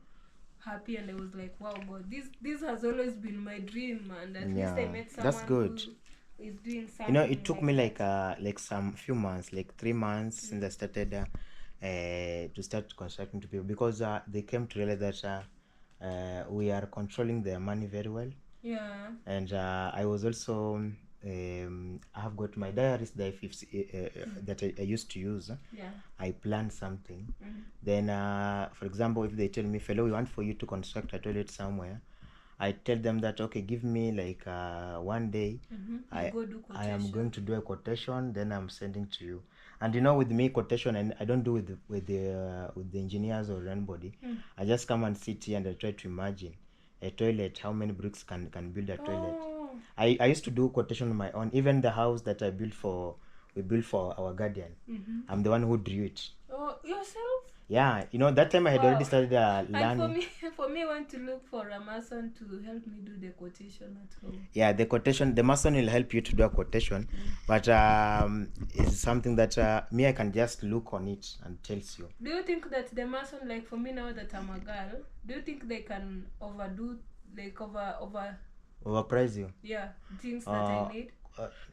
happy, and I was like, wow, God, this has always been my dream, and at least I met someone that's good. who is doing something. You know, it took me that. like some few months, like 3 months since I started to start constructing to people, because they came to realize that we are controlling their money very well. Yeah. And I was also I have got my diaries that that I used to use. Yeah. I planned something. Then for example, if they tell me, fellow, we want for you to construct a toilet somewhere, I tell them that, okay, give me like 1 day. I am going to do a quotation, then I'm sending to you. And you know, with me, quotation, and I don't do with the engineers or anybody. I just come and sit here and I try to imagine a toilet, how many bricks can build a toilet. I used to do quotation on my own. Even the house that we built for our guardian, I'm the one who drew it. Oh, yourself? Yeah, you know, that time I had already started learning. And for me, I want to look for a mason to help me do the quotation at home. Yeah, the mason will help you to do a quotation, but it's something that me, I can just look on it and tells you. Do you think that the mason, like for me now that I'm a girl, do you think they can Overprice you? Yeah, things that I need.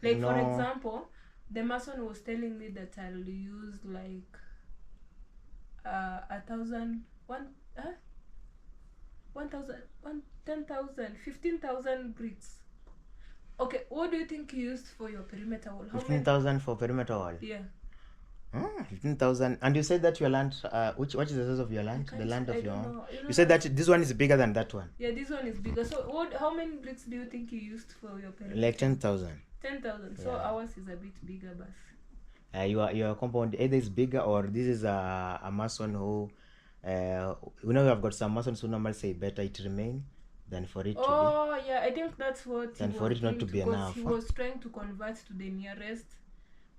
Like no. For example, the mason was telling me that I'll use like 10,000, 15,000 bricks. Okay, what do you think you used for your perimeter wall? 15,000 for perimeter wall? Yeah. 15,000. And you said that your land, what is the size of your land? The land of your own? You said that that this one is bigger than that one? Yeah, this one is bigger. So how many bricks do you think you used for your perimeter? Like 10,000. 10,000. So ours is a bit bigger, but your compound either is bigger, or this is a mason who we have got some masons who normally say better it remain than for it to be. Oh yeah, I think that's what than for it not to be enough. He was trying to convert to the nearest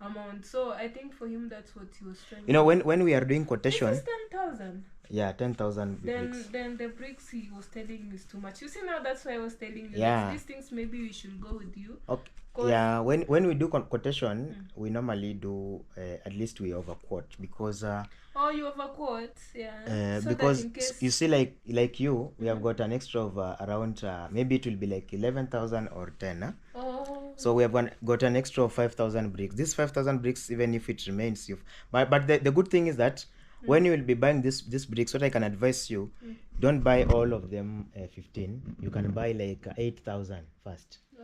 amount. So I think for him that's what he was trying. You know, when we are doing quotation, this is 10,000. Yeah, 10,000 bricks. Then the bricks he was telling me is too much. You see, now that's why I was telling you. Yeah. These things, maybe we should go with you. Okay. Yeah, when we do quotation, we normally do at least we overquote, because oh, you overquote, yeah. So because you see, like you, we have got an extra of around maybe it will be like 11,000 or 10. Oh. So we have got an extra of 5,000 bricks. This 5,000 bricks, even if it remains, but the good thing is that when you will be buying this bricks, what I can advise you, don't buy all of them 15. You can buy like 8,000 first. Oh.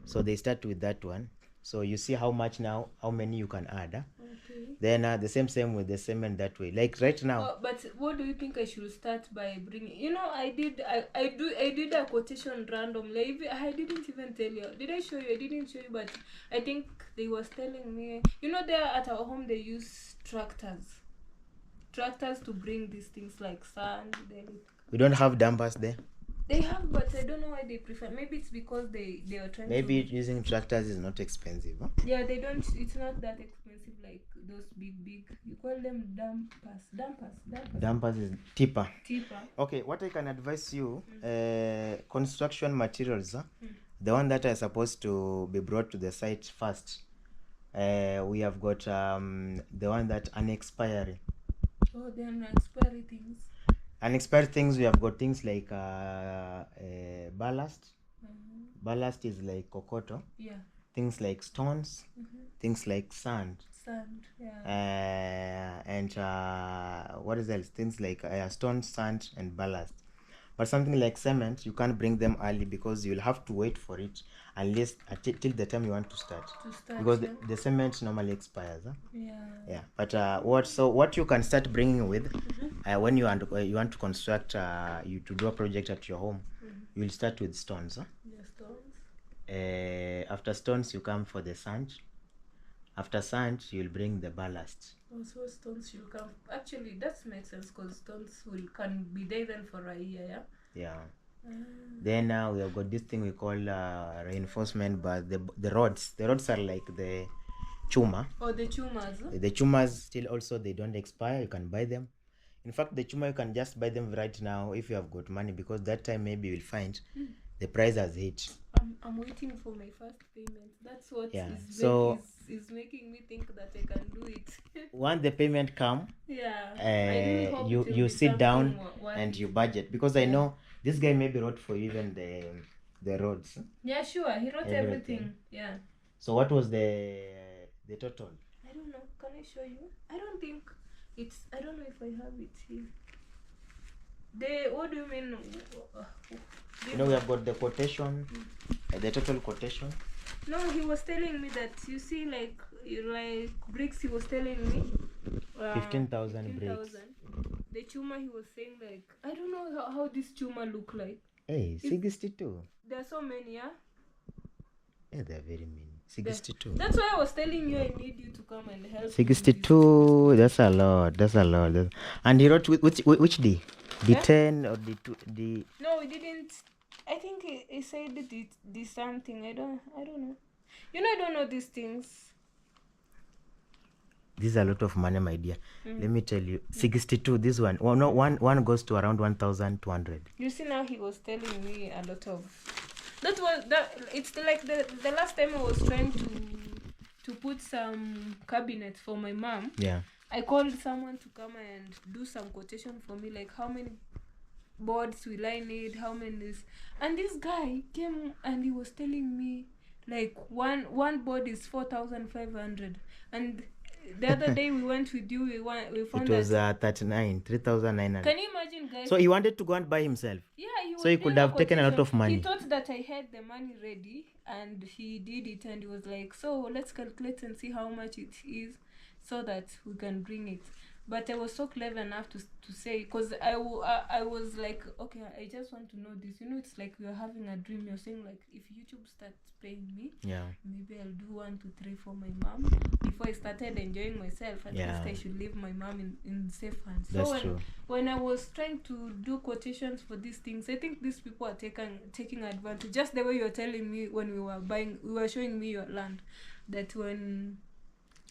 So they start with that one. So you see how many you can add. Okay. Then the same with the cement that way. Like right now. Oh, but what do you think I should start by bringing? You know, I did a quotation randomly. I didn't even tell you. Did I show you? I didn't show you, but I think they was telling me. You know, there at our home they use tractors to bring these things like sand. We don't have dumpers there. They have, but I don't know why they prefer. Maybe it's because they are trying. Maybe using tractors is not expensive. Huh? Yeah, they don't. It's not that expensive like those big. You call them dumpers. Dumpers is tipper. Tipper. Okay, what I can advise you, construction materials, the one that are supposed to be brought to the site first. we have got the one that unexpiry. Oh, they are expiry things. Unexpired things, we have got things like ballast. Ballast is like kokoto. Yeah. Things like stones, things like sand, Sand. Yeah. and what is else? Things like stone, sand, and ballast. But something like cement, you can't bring them early because you'll have to wait for it at least till the time you want to start. Because the cement normally expires. Huh? Yeah. But what you can start bringing with when you want to construct you to do a project at your home, you will start with stones. Huh? Yeah, stones. After stones, you come for the sand. After sand, you'll bring the ballast. Also, stones should come. Actually, that makes sense because stones can be there even for a year. Yeah. Then we have got this thing we call reinforcement, but the rods. The rods are like the chuma. Oh, the chumas. The chumas still also they don't expire. You can buy them. In fact, the chuma you can just buy them right now if you have got money, because that time maybe you'll find the price has hit. I'm waiting for my first payment. That's what is making me think that I can do it. Once the payment come, I really hope you sit down and you budget, because I know this guy maybe wrote for you even the roads. Yeah, sure. He wrote everything. Yeah. So what was the total? I don't know. Can I show you? I don't think it's. I don't know if I have it here. What do you mean? We have got the quotation, the total quotation. No, he was telling me that you see, like bricks. He was telling me 15,000 bricks. The chuma, he was saying, like, I don't know how this chuma look like. Hey, 62. There are so many, yeah. Yeah, they're very many. 62. That's why I was telling you I need you to come and help. 62. That's a lot. And he wrote which day? D10 or D2? No, we didn't. I think he said the something. I don't know. I don't know these things. This is a lot of money, my dear. Let me tell you. 62, this one. Well, no, one goes to around 1,200. You see, now he was telling me a lot of... It's like the last time I was trying to put some cabinets for my mom. Yeah. I called someone to come and do some quotation for me, like how many boards will I need, how many and this guy came and he was telling me like one board is 4,500, and the other day we went with you, we found it was 3,900. Can you imagine, guys? So he wanted to go and buy himself. Yeah, so he could have taken a lot of money. He thought that I had the money ready, and he did it, and he was like, so let's calculate and see how much it is, so that we can bring it. But I was so clever enough to say, because I was like, okay, I just want to know this. It's like you're having a dream. You're saying, like, if YouTube starts paying me, maybe I'll do 1, 2, 3 for my mom. Before I started enjoying myself, at least I should leave my mom in safe hands. That's true. When I was trying to do quotations for these things, I think these people are taking advantage. Just the way you're telling me when we were showing me your land, that when...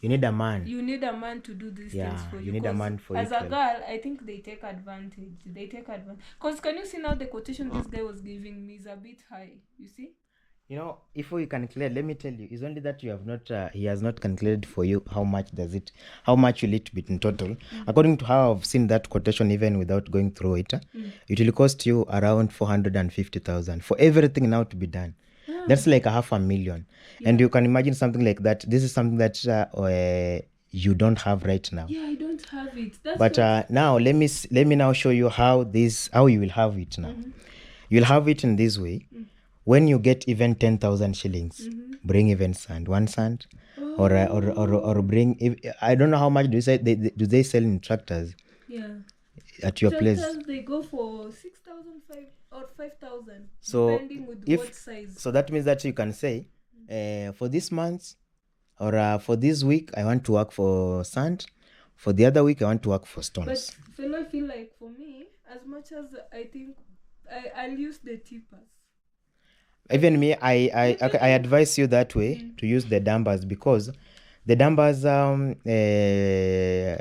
You need a man. You need a man to do these things for you. You need a man for you. As a girl, I think they take advantage. Because can you see now the quotation this guy was giving me is a bit high. You see? If we calculate, let me tell you, it's only that you have not, he has not calculated for you how much will it be in total. According to how I've seen that quotation, even without going through it, it will cost you around 450,000 for everything now to be done. That's like 500,000. And you can imagine something like that. This is something that you don't have right now. Yeah, I don't have it. But now let me now show you how you will have it now. You'll have it in this way. When you get even 10,000 shillings, bring even sand, one sand, or bring. I don't know how much do they sell in tractors? Yeah. At your place. They go for 6,000 or 5,000, so depending with what size. So that means that you can say, for this month or for this week, I want to work for sand. For the other week, I want to work for stones. But I feel like for me, as much as I think I'll use the tippers. Even me, I advise you that way to use the dumpers, because the dumpers they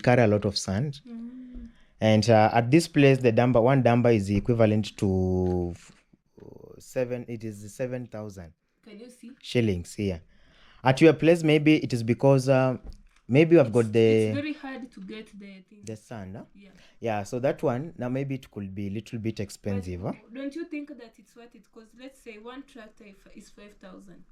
carry a lot of sand. And at this place, one dumper is equivalent to 7,000 Can you see? shillings here. At your place, maybe it is because maybe you have got It's the very hard to get the thing. the sand. Huh? Yeah. Yeah, so that one now maybe it could be a little bit But expensive. Huh? don't you think that it's worth it? Because let's say one tractor is 5,000,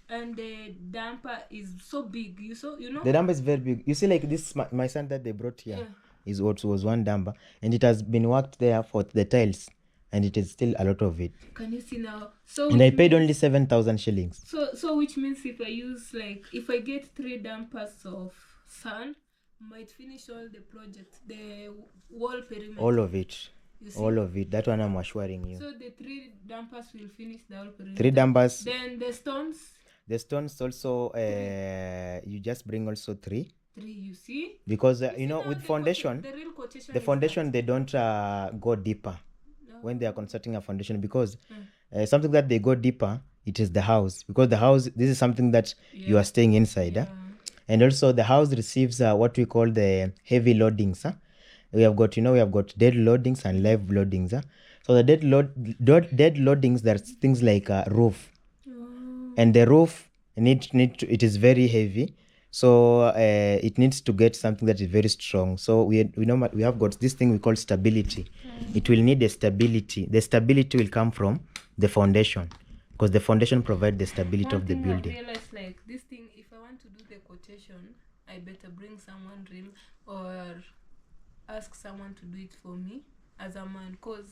and the damper is so big. You know. The dumper is very big. You see, like this, my sand that they brought here is what was one dumper, and it has been worked there for the tiles, and it is still a lot of it. Can you see now? So And I which paid means- only 7,000 shillings. So which means if I get 3 dampers of sand, might finish all the project, the wall perimeter. All of it. You see? All of it. That one I'm assuring you. So the 3 dampers will finish the whole perimeter. 3 dampers. Then the stones, The stones also, you just bring also 3. 3. You see? Because, You you see know, now with the foundation, the real quotation. the is foundation, they don't go deeper that. when they are constructing a foundation, because something that they go deeper, it is the house. Because the house, this is something that you are staying inside. Huh? And also the house receives what we call the heavy loadings. Huh? We have got dead loadings and live loadings. Huh? So the dead loadings, there's things like roof, and the roof it is very heavy, so it needs to get something that is very strong. So we have got this thing we call stability. It will need a stability. The stability will come from the foundation, because the foundation provides the stability of the building. I realized, like, this thing, if I want to do the quotation, I better bring someone real or ask someone to do it for me as a man. Because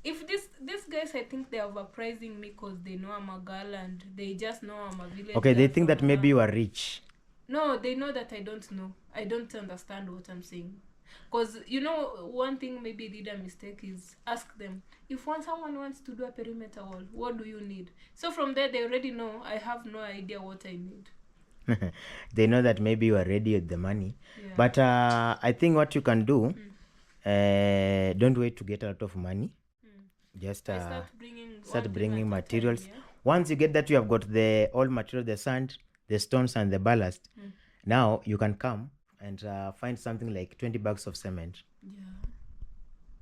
if these guys, I think they are overpricing me because they know I'm a girl and they just know I'm a village. Okay, they girl think that from maybe a- you are rich. No, they know that I don't know. I don't understand what I'm saying. Because, one thing maybe did a mistake is ask them, if someone wants to do a perimeter wall, what do you need? So from there, they already know I have no idea what I need. They know that maybe you are ready with the money. Yeah. But I think what you can do, don't wait to get a lot of money. Just I start bringing, start one thing bringing at a materials. time, yeah? Once you get that you have got the all material, the sand, the stones, and the ballast, now you can come and find something like 20 bags of cement. Yeah.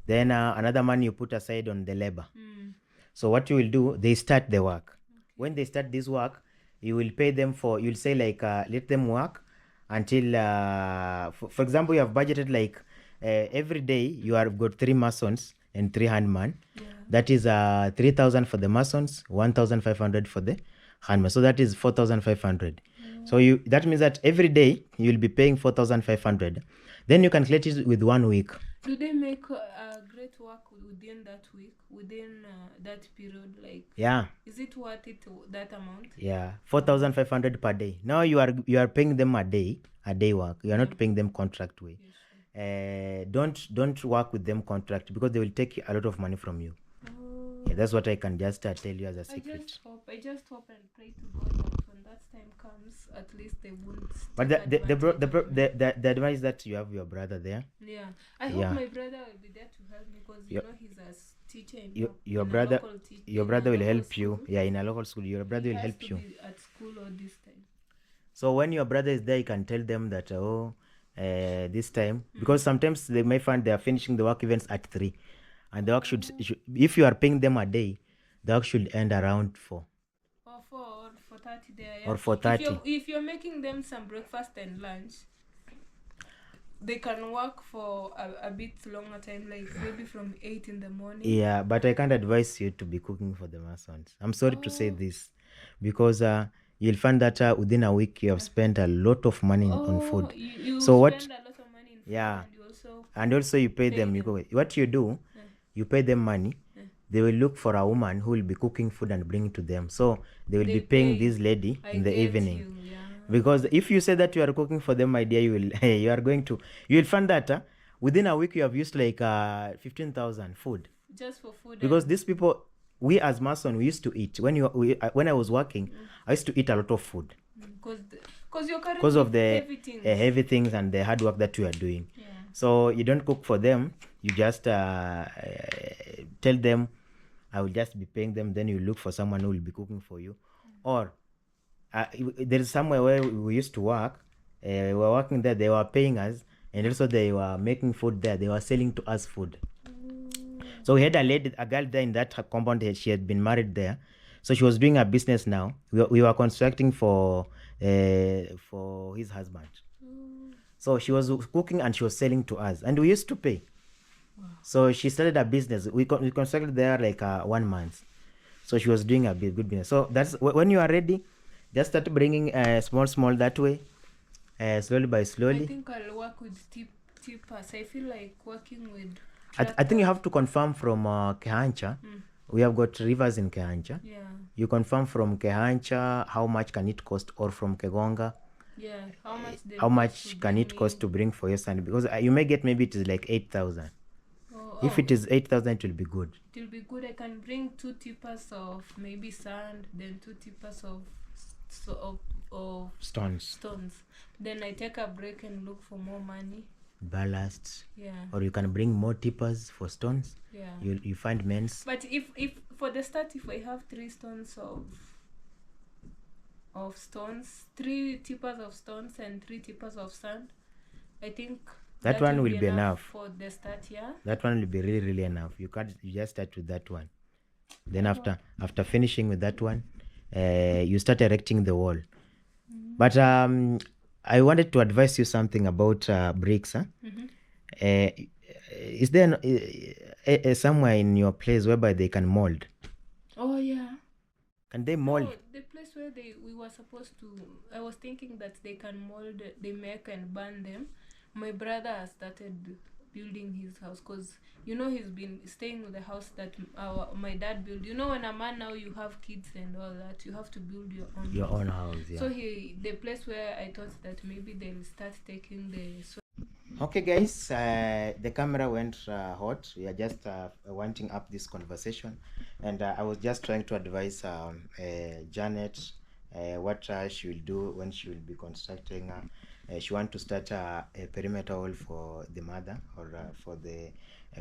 Then another money you put aside on the labor. So what you will do, they start the work. When they start this work, you will pay them you'll say like, let them work until, for example, you have budgeted like every day you have got 3 masons and 3 handmen. Yeah. That is 3,000 for the masons, 1,500 for the handmen. So that is 4,500. So that means that every day you'll be paying 4,500. Then you can calculate it with 1 week. Do they make great work within that week, within that period? Like, Yeah. is it worth it, that amount? Yeah, 4,500 per day. Now you are paying them a day work. You are not paying them contract way. Don't work with them contract, because they will take a lot of money from you. Yeah, that's what I can just tell you as a secret. I just hope and pray to God that when that time comes, at least they won't. But the advice that you have your brother there. Yeah, I hope Yeah. my brother will be there to help me, because Your- he's a teacher in Your in a brother local tea- your in a brother will local help you. school. Yeah, in a local school, your brother He will has help to you. be at school all this time. So when your brother is there, you can tell them that this time, because sometimes they may find they are finishing the work events at 3, and the work should if you are paying them a day, the work should end around 4. Or for 30 there. Yeah? Or for 30. If you're making them some breakfast and lunch, they can work for a bit longer time, like maybe from 8 in the morning. Yeah, but I can't advise you to be cooking for the masons. I'm sorry to say this, because you'll find that within a week you have spent a lot of money on food. You So what- spend a lot of money in food. Yeah. And you also And also you pay them. What you do, you pay them money. They will look for a woman who will be cooking food and bring it to them. So they will They be paying pay. this lady I in the get evening. you, yeah. Because if you say that you are cooking for them, my dear, you will find that within a week you have used like 15,000 food. Just for food. Because these people, we as Mason, we used to eat. When I was working, I used to eat a lot of food Because you're carrying because of the everything. heavy things and the hard work that you are doing. Yeah. So you don't cook for them. You just tell them, I will just be paying them. Then you look for someone who will be cooking for you. Or there is somewhere where we used to work. We were working there. They were paying us, and also they were making food there. They were selling to us food. So we had a girl there in that compound. She had been married there, so she was doing a business now. We were constructing for for his husband. Oh, So she was cooking and she was selling to us, and we used to pay. wow. So she started a business. We constructed there like 1 month. So she was doing a good business. So that's when you are ready, just start bringing small that way, slowly by I slowly. think I'll work with tippers. I feel like working with I think you have to confirm from Kehancha. We have got rivers in Kehancha. Yeah. You confirm from Kehancha how much can it cost, or from Kegonga Yeah. How much they how cost much to can bring it cost in? to bring for your son, because you may get maybe it is like 8,000. Oh, If it is 8,000, it will be good. it will be good. I can bring 2 tippers of maybe sand, then 2 tippers of of Stones, stones. Then I take a break and look for more money. ballasts, Yeah. or you can bring more tippers for stones. Yeah. You find men's. But if for the start, if I have 3 stones of stones, 3 tippers of stones and 3 tippers of sand, I think That one will be enough. for the start. Yeah. That one will be really enough. You just start with that one. Then after finishing with that one, you start erecting the wall. But I wanted to advise you something about bricks. Is there somewhere in your place whereby they can mold? Oh yeah. Can they mold? No, the place where we were supposed to, I was thinking that they can mold, they make and burn them. My brother has started building his house, because you know he's been staying with the house that my dad built. You know, when a man now you have kids and all that, you have to build your own house. Yeah. So the place where I thought that maybe they'll start taking the Okay guys, the camera went hot. We are just winding up this conversation, and I was just trying to advise Janet what she will do when she will be constructing. She want to start a perimeter wall for the mother, or for the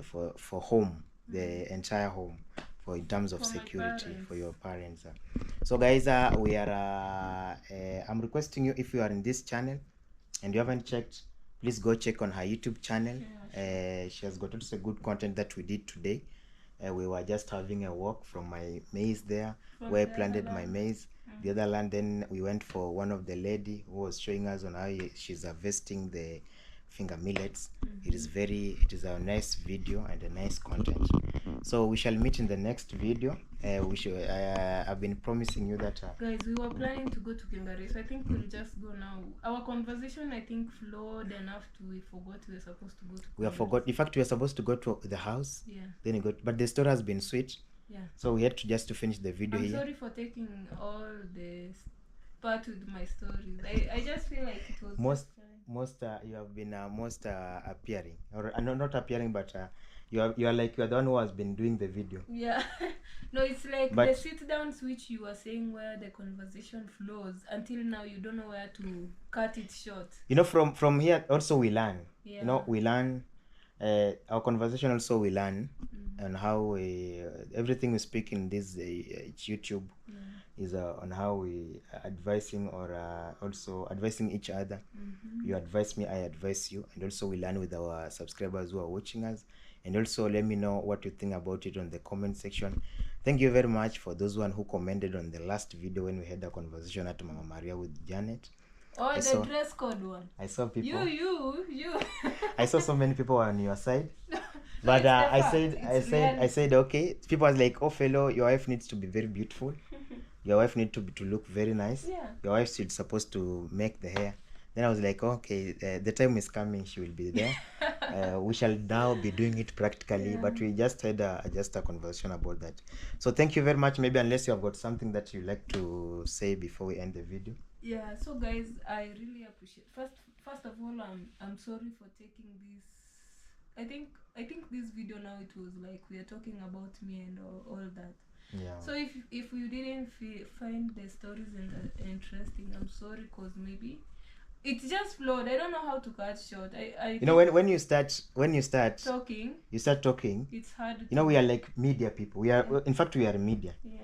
for home, the entire home, for in terms of For my security parents. for your parents. So guys, we are I'm requesting you, if you are in this channel and you haven't checked, please go check on her YouTube channel. She has got also good content that we did today. We were just having a walk from my maize there, where I planted my maize. The other land, then we went for one of the lady who was showing us on how she's harvesting the finger millets. It is a nice video and a nice content. So we shall meet in the next video. I've been promising you that guys, we were planning to go to Kingaris. I think we'll just go now. Our conversation, I think, flowed enough to we forgot we were supposed to go to we have forgot. In fact, we were supposed to go to the house. Yeah. Then we got, but the story has been sweet. Yeah. So we had to just to finish the video I'm here. sorry for taking all the part with my stories. I just feel like it was You have been most appearing, or not appearing, but you are like you are the one who has been doing the video. Yeah. No, it's like But the sit downs which you were saying, where the conversation flows until now you don't know where to cut it short. You know, from here also we learn. Yeah. You know, we learn. Our conversation also we learn, and how we everything we speak in this YouTube is on how we advising, or also advising each other. You advise me, I advise you, and also we learn with our subscribers who are watching us. And also let me know what you think about it on the comment section. Thank you very much for those one who commented on the last video when we had a conversation at Mama Maria with Janet. Oh, the dress code one. I saw people. You. I saw so many people on your side. But I said okay. People was like, oh fellow, your wife needs to be very beautiful. Your wife needs to look very nice. Yeah. Your wife is supposed to make the hair. Then I was like, okay, the time is coming, she will be there. We shall now be doing it practically, but we just had a conversation about that. So thank you very much. Maybe unless you have got something that you like to say before we end the video. Yeah, so guys, I really appreciate first of all, I'm sorry for taking this. I think this video now, it was like we are talking about me and all that. Yeah. So if you didn't find the stories interesting, I'm sorry, because maybe it just flowed. I don't know how to cut short. You know, when you start talking, it's hard. You know, we are like media people. We are in fact we are media. Yeah.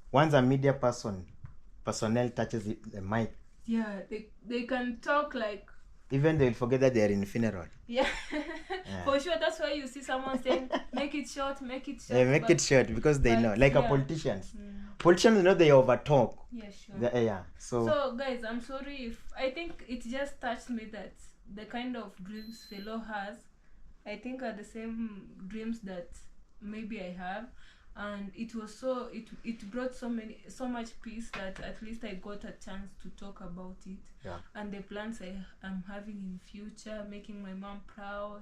Once a media personnel touches the mic, yeah, they can talk like, even they'll forget that they are in funeral. yeah. Yeah. For sure, that's why you see someone saying, make it short, make it short. Yeah, make it short because they but know, like yeah. politicians. Mm. Politicians know they overtalk. Yeah, sure. Yeah. So guys, I'm sorry if I think it just touched me that the kind of dreams Fellow has, I think are the same dreams that maybe I have, and it was so it brought so much peace that at least I got a chance to talk about it. Yeah. And the plans I'm having in future, making my mom proud,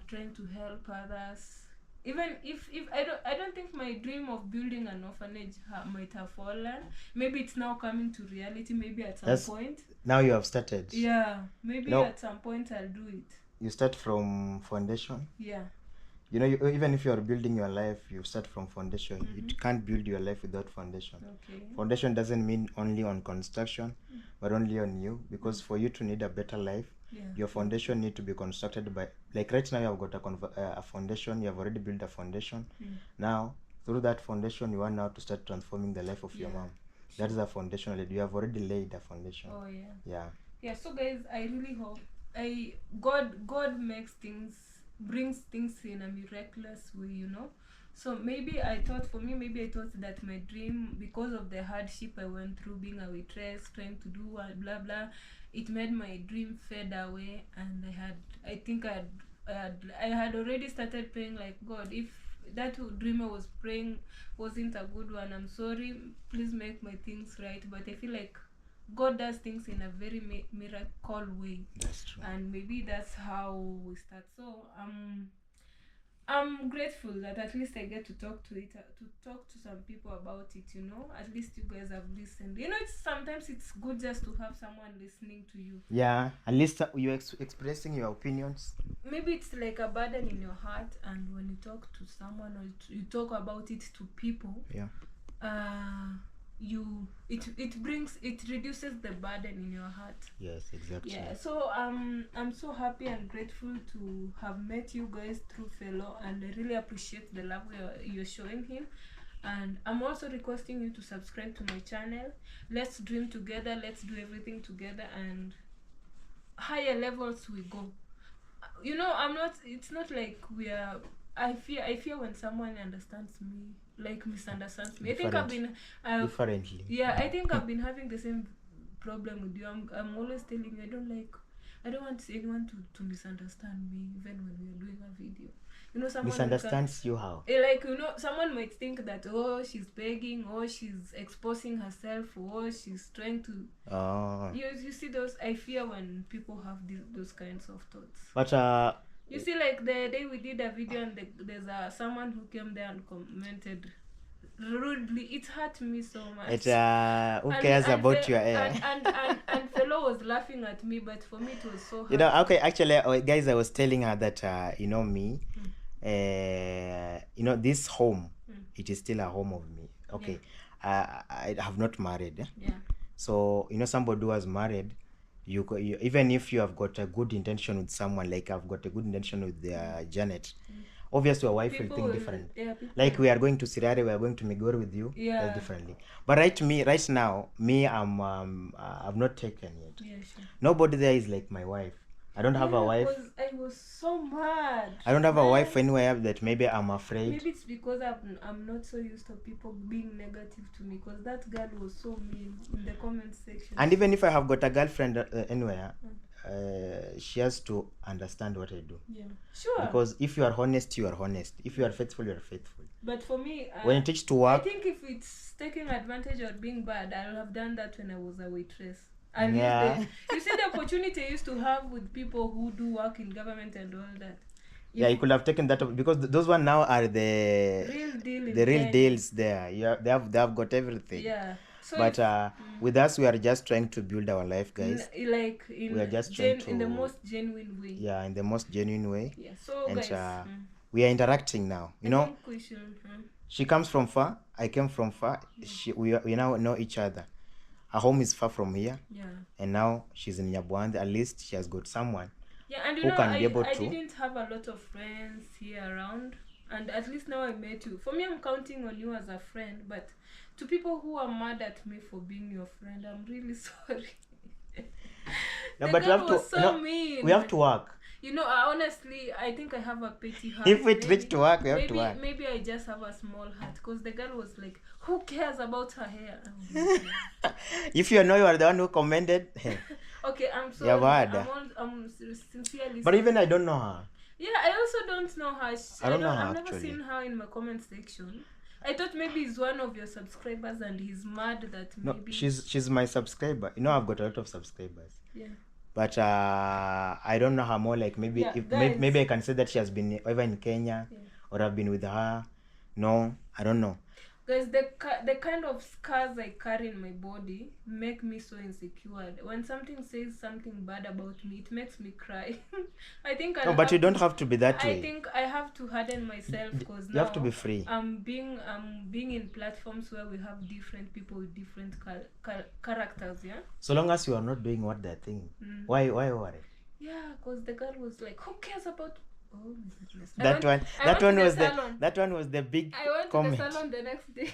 trying to help others. Even if I don't think my dream of building an orphanage might have fallen. Maybe it's now coming to reality. Maybe at some point. Now you have started. Yeah, maybe No. at some point I'll do it. You start from foundation. Yeah. You know, even if you are building your life, you start from foundation. You can't build your life without foundation. Okay. Foundation doesn't mean only on construction, but only on you. Because for you to need a better life, your foundation need to be constructed by, like right now you have got a foundation, you have already built a foundation. Now, through that foundation, you want now to start transforming the life of your mom. That's the foundation. You have already laid the foundation. Oh, yeah. Yeah. Yeah, so guys, I really hope God makes things, brings things in a miraculous way, you know. So maybe I thought that my dream, because of the hardship I went through being a waitress, trying to do blah blah, it made my dream fade away. And I had already started praying, like, God, if that dream I was praying wasn't a good one, I'm sorry, please make my things right. But I feel like God does things in a very miracle way. That's true. And maybe that's how we start. So I'm grateful that at least I get to talk to some people about it, you know. At least you guys have listened. You know, sometimes it's good just to have someone listening to you. Yeah, at least you're expressing your opinions. Maybe it's like a burden in your heart, and when you talk to someone or you talk about it to people, it reduces the burden in your heart. Yes, exactly. Yeah, so I'm so happy and grateful to have met you guys through Fellow, and I really appreciate the love you're showing him. And I'm also requesting you to subscribe to my channel. Let's dream together, let's do everything together, and higher levels we go. You know, it's not like I fear when someone understands me, like misunderstands me. I think I've been differently. Yeah, I think I've been having the same problem with you. I'm always telling you I don't want anyone to misunderstand me, even when we're doing a video. You know, someone misunderstands you how? Like, you know, someone might think that, oh, she's begging, or she's exposing herself, or she's trying to. Oh. You see those. I fear when people have those kinds of thoughts. But you see, like the day we did a video and there's someone who came there and commented rudely. It hurt me so much. Who cares about your hair? And Fellow was laughing at me, but for me it was so hard. You know, okay, actually, guys, I was telling her that you know me, you know, this home, it is still a home of me. Okay, I have not married. Yeah. So you know, somebody who was married, you even if you have got a good intention with someone, like I've got a good intention with Janet. Obviously, your wife will think different. Yeah, like we are going to Sirare, we are going to Migori with you. Yeah. Differently. But right now, I've not taken yet. Yeah, sure. Nobody there is like my wife. I don't have a wife. I was so mad. I don't have a wife anywhere that maybe I'm afraid. Maybe it's because I'm not so used to people being negative to me, because that girl was so mean in the comment section. And even if I have got a girlfriend anywhere, she has to understand what I do. Yeah, sure. Because if you are honest, you are honest. If you are faithful, you are faithful. But for me, when it takes to work, I think if it's taking advantage or being bad, I'll have done that when I was a waitress. You see the opportunity I used to have with people who do work in government and all that. Yeah, you could have taken that because those one now are the real deals there. They have got everything. Yeah. So but with us, we are just trying to build our life, guys. Like we are just trying in the most genuine way. Yeah, in the most genuine way. Yeah. So and, guys, we are interacting now. You know, she comes from far. I came from far. We now know each other. Her home is far from here. Yeah. And now she's in Nyabuande. At least she has got someone. Yeah, and you know, I didn't have a lot of friends here around, and at least now I met you. For me, I'm counting on you as a friend, but to people who are mad at me for being your friend, I'm really sorry. No, but we have to. Mean. We have to work. You know, honestly, I think I have a petty heart. If it fits to work, we have to maybe, work. maybe I just have a small heart, because the girl was like, "Who cares about her hair?" If you know you are the one who commented, Okay, I'm sorry. Yeah, bad. I'm sincerely. but sorry. even I don't know her. Yeah, I also don't know her. I don't know her, I've never actually. seen her in my comment section. I thought maybe he's one of your subscribers and he's mad that No, maybe. she's my subscriber. You know, I've got a lot of subscribers. Yeah. But I don't know her more. Like maybe Yeah, if, guys. maybe I can say that she has been either in Kenya Yeah. or I've been with her. No, I don't know. Guys, the kind of scars I carry in my body make me so insecure. When something says something bad about me, it makes me cry. I think No, but you don't have to be that I way. think I have to harden myself, because You have to be free. I'm being in platforms where we have different people with different characters. Yeah. So long as you are not doing what they're thinking. Why worry? Yeah, because the girl was like, "Who cares about?" Oh my goodness. That one was the big I went comment. to the salon the next day.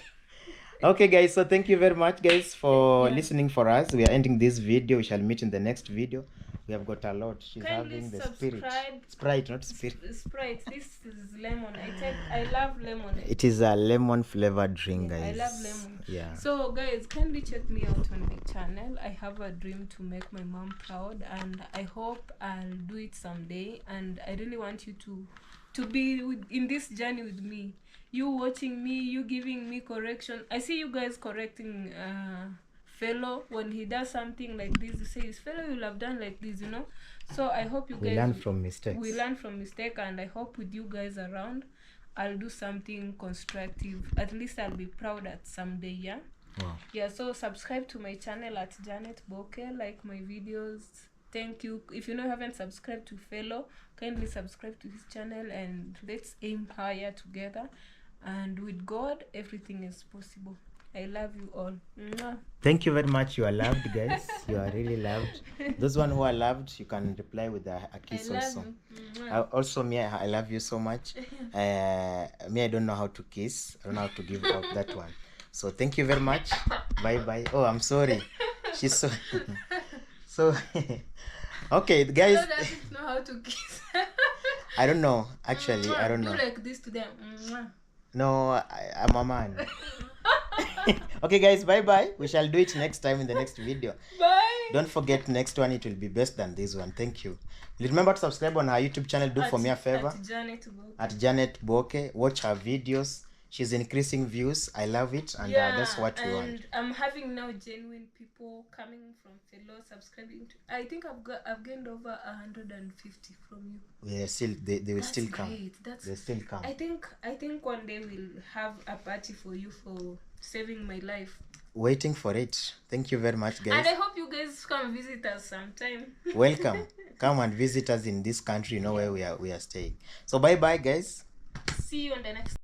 Okay, guys, so thank you very much, guys, for listening for us. We are ending this video. We shall meet in the next video. We have got a lot. She's Kindly having the subscribe. Sprite, not spirit. Sprite. This is lemon. I love lemon. It is a lemon flavored drink, Yeah, guys. I love lemon. Yeah. So guys, kindly check me out on my channel. I have a dream to make my mom proud, and I hope I'll do it someday. And I really want you to be in this journey with me. You watching me, you giving me correction. I see you guys correcting fellow when he does something like this. You say, "Fellow, you'll have done like this," you know. So I hope you guys We learn from mistakes. We learn from mistake, and I hope with you guys around, I'll do something constructive. At least I'll be proud at someday. Yeah. Wow. Yeah. So subscribe to my channel at Janet Boke. Like my videos. Thank you. If you haven't subscribed to Fellow, kindly subscribe to his channel, and let's aim higher together. And with God, everything is possible. I love you all. Mwah. Thank you very much. You are loved, guys. You are really loved. Those one who are loved, you can reply with a kiss I love also. you. Also, me, I love you so much. Me, I don't know how to kiss. I don't know how to give out that one. So thank you very much. Bye bye. Oh, I'm sorry. She's so so. Okay, guys. So doesn't know how to kiss. I don't know. Actually, I don't know. Do like this to them. Mwah. No, I'm a man. Okay, guys, bye bye. We shall do it next time in the next video. Bye. Don't forget, next one it will be best than this one. Thank you. Remember to subscribe on our YouTube channel. Do for me a favor. At Janet Boke. Watch her videos. She's increasing views. I love it, and that's what we want. And I'm having now genuine people coming from Fellow subscribing to. I think I've gained over 150 from you. Yeah, still they will That's still come. great. They still come. I think one day we'll have a party for you for saving my life. Waiting for it. Thank you very much, guys. And I hope you guys come visit us sometime. Welcome. Come and visit us in this country. You know where we are staying. So bye bye, guys. See you on the next